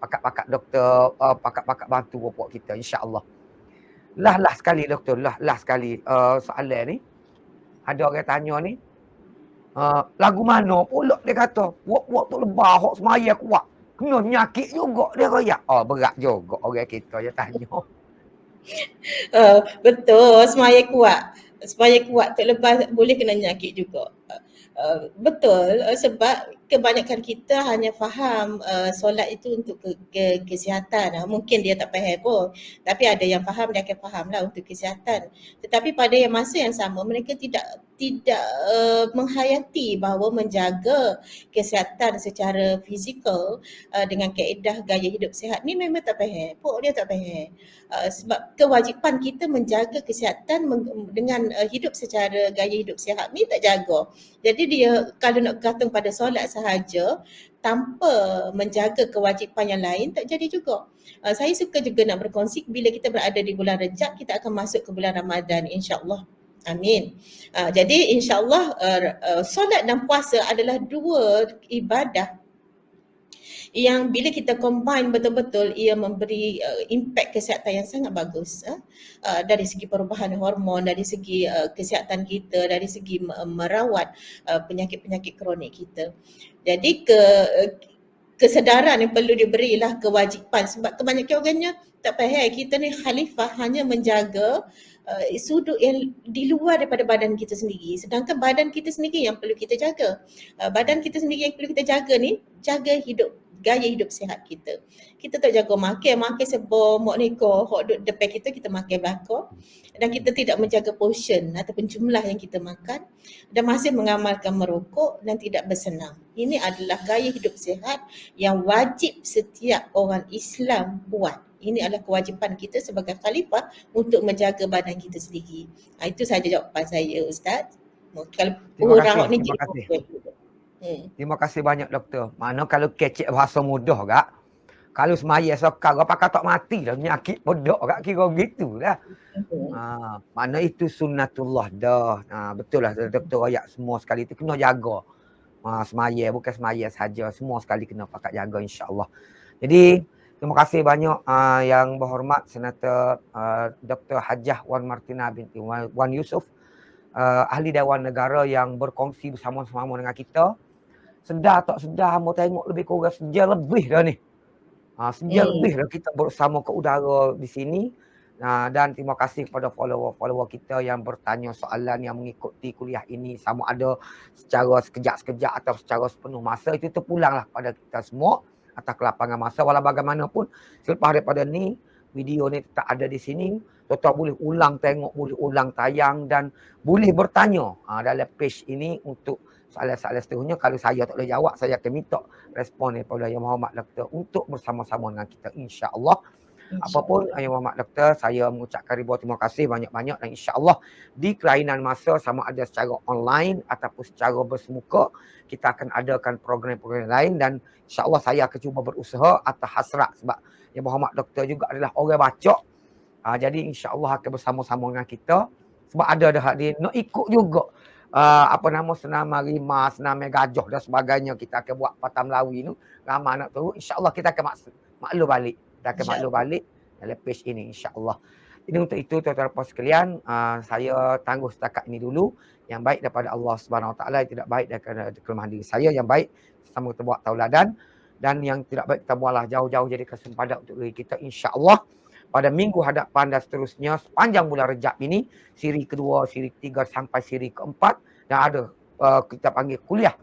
Pakat-pakat doktor, pakat-pakat bantu puak-puak kita. InsyaAllah. Lah sekali doktor, lah sekali soalan ni. Ada orang tanya ni, lagu mana pula dia kata, puak-puak tu lebah, hok semaya kuat. Kena nyakit juga dia royak. Berat juga orang kita je tanya.
Betul, semaya kuat. Semaya kuat tu lepas boleh kena nyakit juga. Betul, sebab kebanyakan kita hanya faham solat itu untuk kesihatan. Mungkin dia tak faham pun. Tapi ada yang faham, dia akan faham lah untuk kesihatan. Tetapi pada masa yang sama mereka tidak menghayati bahawa menjaga kesihatan secara fizikal dengan kaedah gaya hidup sihat ni memang tak faham. Pok dia tak faham. Sebab kewajipan kita menjaga kesihatan dengan hidup secara gaya hidup sihat ni tak jaga. Jadi dia kalau nak bergantung pada solat sahaja tanpa menjaga kewajipan yang lain tak jadi juga. Saya suka juga nak berkongsi bila kita berada di bulan Rejab, kita akan masuk ke bulan Ramadan insya-Allah. Amin. Jadi insya-Allah solat dan puasa adalah dua ibadah yang bila kita combine betul-betul ia memberi impact kesihatan yang sangat bagus dari segi perubahan hormon, dari segi kesihatan kita, dari segi merawat penyakit-penyakit kronik kita. Jadi kesedaran yang perlu diberilah kewajipan, sebab kebanyakan orangnya tak faham kita ni khalifah hanya menjaga sudut yang di luar daripada badan kita sendiri, sedangkan badan kita sendiri yang perlu kita jaga. Badan kita sendiri yang perlu kita jaga ni, jaga gaya hidup sihat kita. Kita tak jaga makan sebab mak neko hok duduk depan kita makan belakang, dan kita tidak menjaga portion ataupun jumlah yang kita makan, dan masih mengamalkan merokok dan tidak bersenam. Ini adalah gaya hidup sihat yang wajib setiap orang Islam buat. Ini adalah kewajipan kita sebagai khalifah untuk menjaga badan kita sendiri. Itu sahaja jawapan saya, Ustaz. Kalau orang ni
Terima kasih. Terima kasih banyak doktor. Mana kalau kecek bahasa mudah kak. Kalau semaya sekarang pakai tak mati dah, penyakit pedok kak, kira gitu dah. Mana itu sunnatullah dah. Betul lah doktor royak semua sekali tu kena jaga. Semaya bukan semaya saja, semua sekali kena pakai jaga insya-Allah. Jadi terima kasih banyak yang berhormat Senator Dr. Hajah Wan Martina binti Wan Yusof, ahli Dewan Negara yang berkongsi bersama-sama dengan kita. Sedar tak sedar, mau tengok lebih kurang sejam lebih dah ni. Sejam lebih dah kita bersama ke udara di sini. Dan terima kasih kepada follower-follower kita yang bertanya soalan, yang mengikuti kuliah ini sama ada secara sekejap-sekejap atau secara sepenuh masa. Itu terpulanglah pada kita semua atas kelapangan masa. Walau bagaimanapun selepas daripada ni, video ni tetap ada di sini. Tuan-tuan boleh ulang tengok, boleh ulang tayang dan boleh bertanya dalam page ini untuk soalan-soalan seterusnya. Kalau saya tak boleh jawab, saya akan minta respon daripada Yang Berhormat Doktor untuk bersama-sama dengan kita insya-Allah. Apapun Yang Berhormat Doktor, saya mengucapkan ribuan terima kasih banyak-banyak, dan insya-Allah di kelainan masa sama ada secara online ataupun secara bersemuka kita akan adakan program-program lain, dan insya-Allah saya akan cuba berusaha atas hasrat sebab Yang Berhormat Doktor juga adalah orang Bacok. Jadi insya-Allah akan bersama-sama dengan kita sebab ada dia nak ikut juga senam harimau, senam gajah dan sebagainya. Kita akan buat Patah Melawi tu, ramai nak turut. InsyaAllah kita akan maklum balik. Kita akan maklum balik dalam page ini insyaAllah. Jadi untuk itu tuan-tuan dan puan sekalian, saya tangguh setakat ini dulu. Yang baik daripada Allah Subhanahu Wa Taala, yang tidak baik daripada kelemahan diri saya. Yang baik sama kita buat tauladan, dan yang tidak baik kita buatlah jauh-jauh jadi kesempadan untuk diri kita insyaAllah. Pada minggu hadapan dan seterusnya sepanjang bulan Rejab ini, siri kedua, siri ketiga sampai siri keempat, dan ada kita panggil kuliah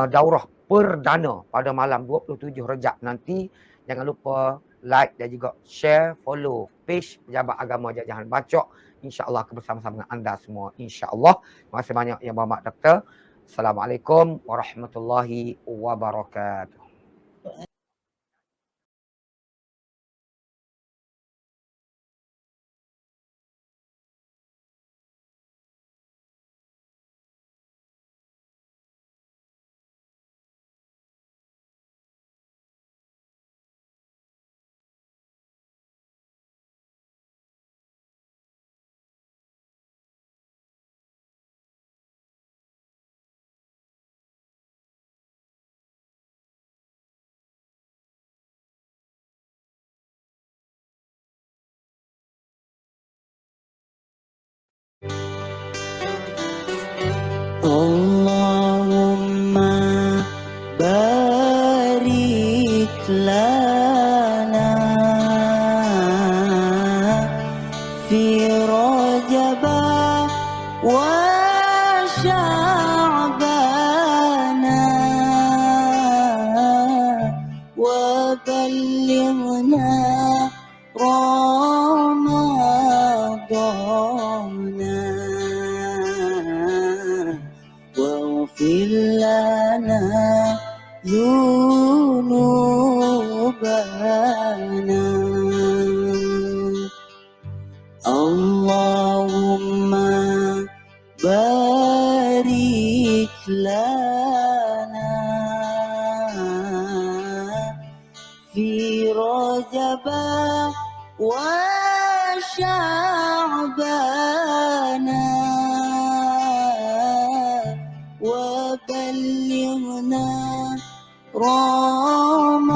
daurah perdana pada malam 27 Rejab nanti. Jangan lupa like dan juga share, follow page Pejabat Agama Jajahan Bacok insya-Allah akan bersama-sama dengan anda semua insya-Allah. Terima kasih banyak Yang Berhormat Doktor. Assalamualaikum warahmatullahi wabarakatuh.
Allahumma barik lana fi Rajab wa Sya'bana wa ballighna Ramadana واغفر لنا ذنوبنا اللهم بارك لنا في رجب وشعبان وبلغنا رمضان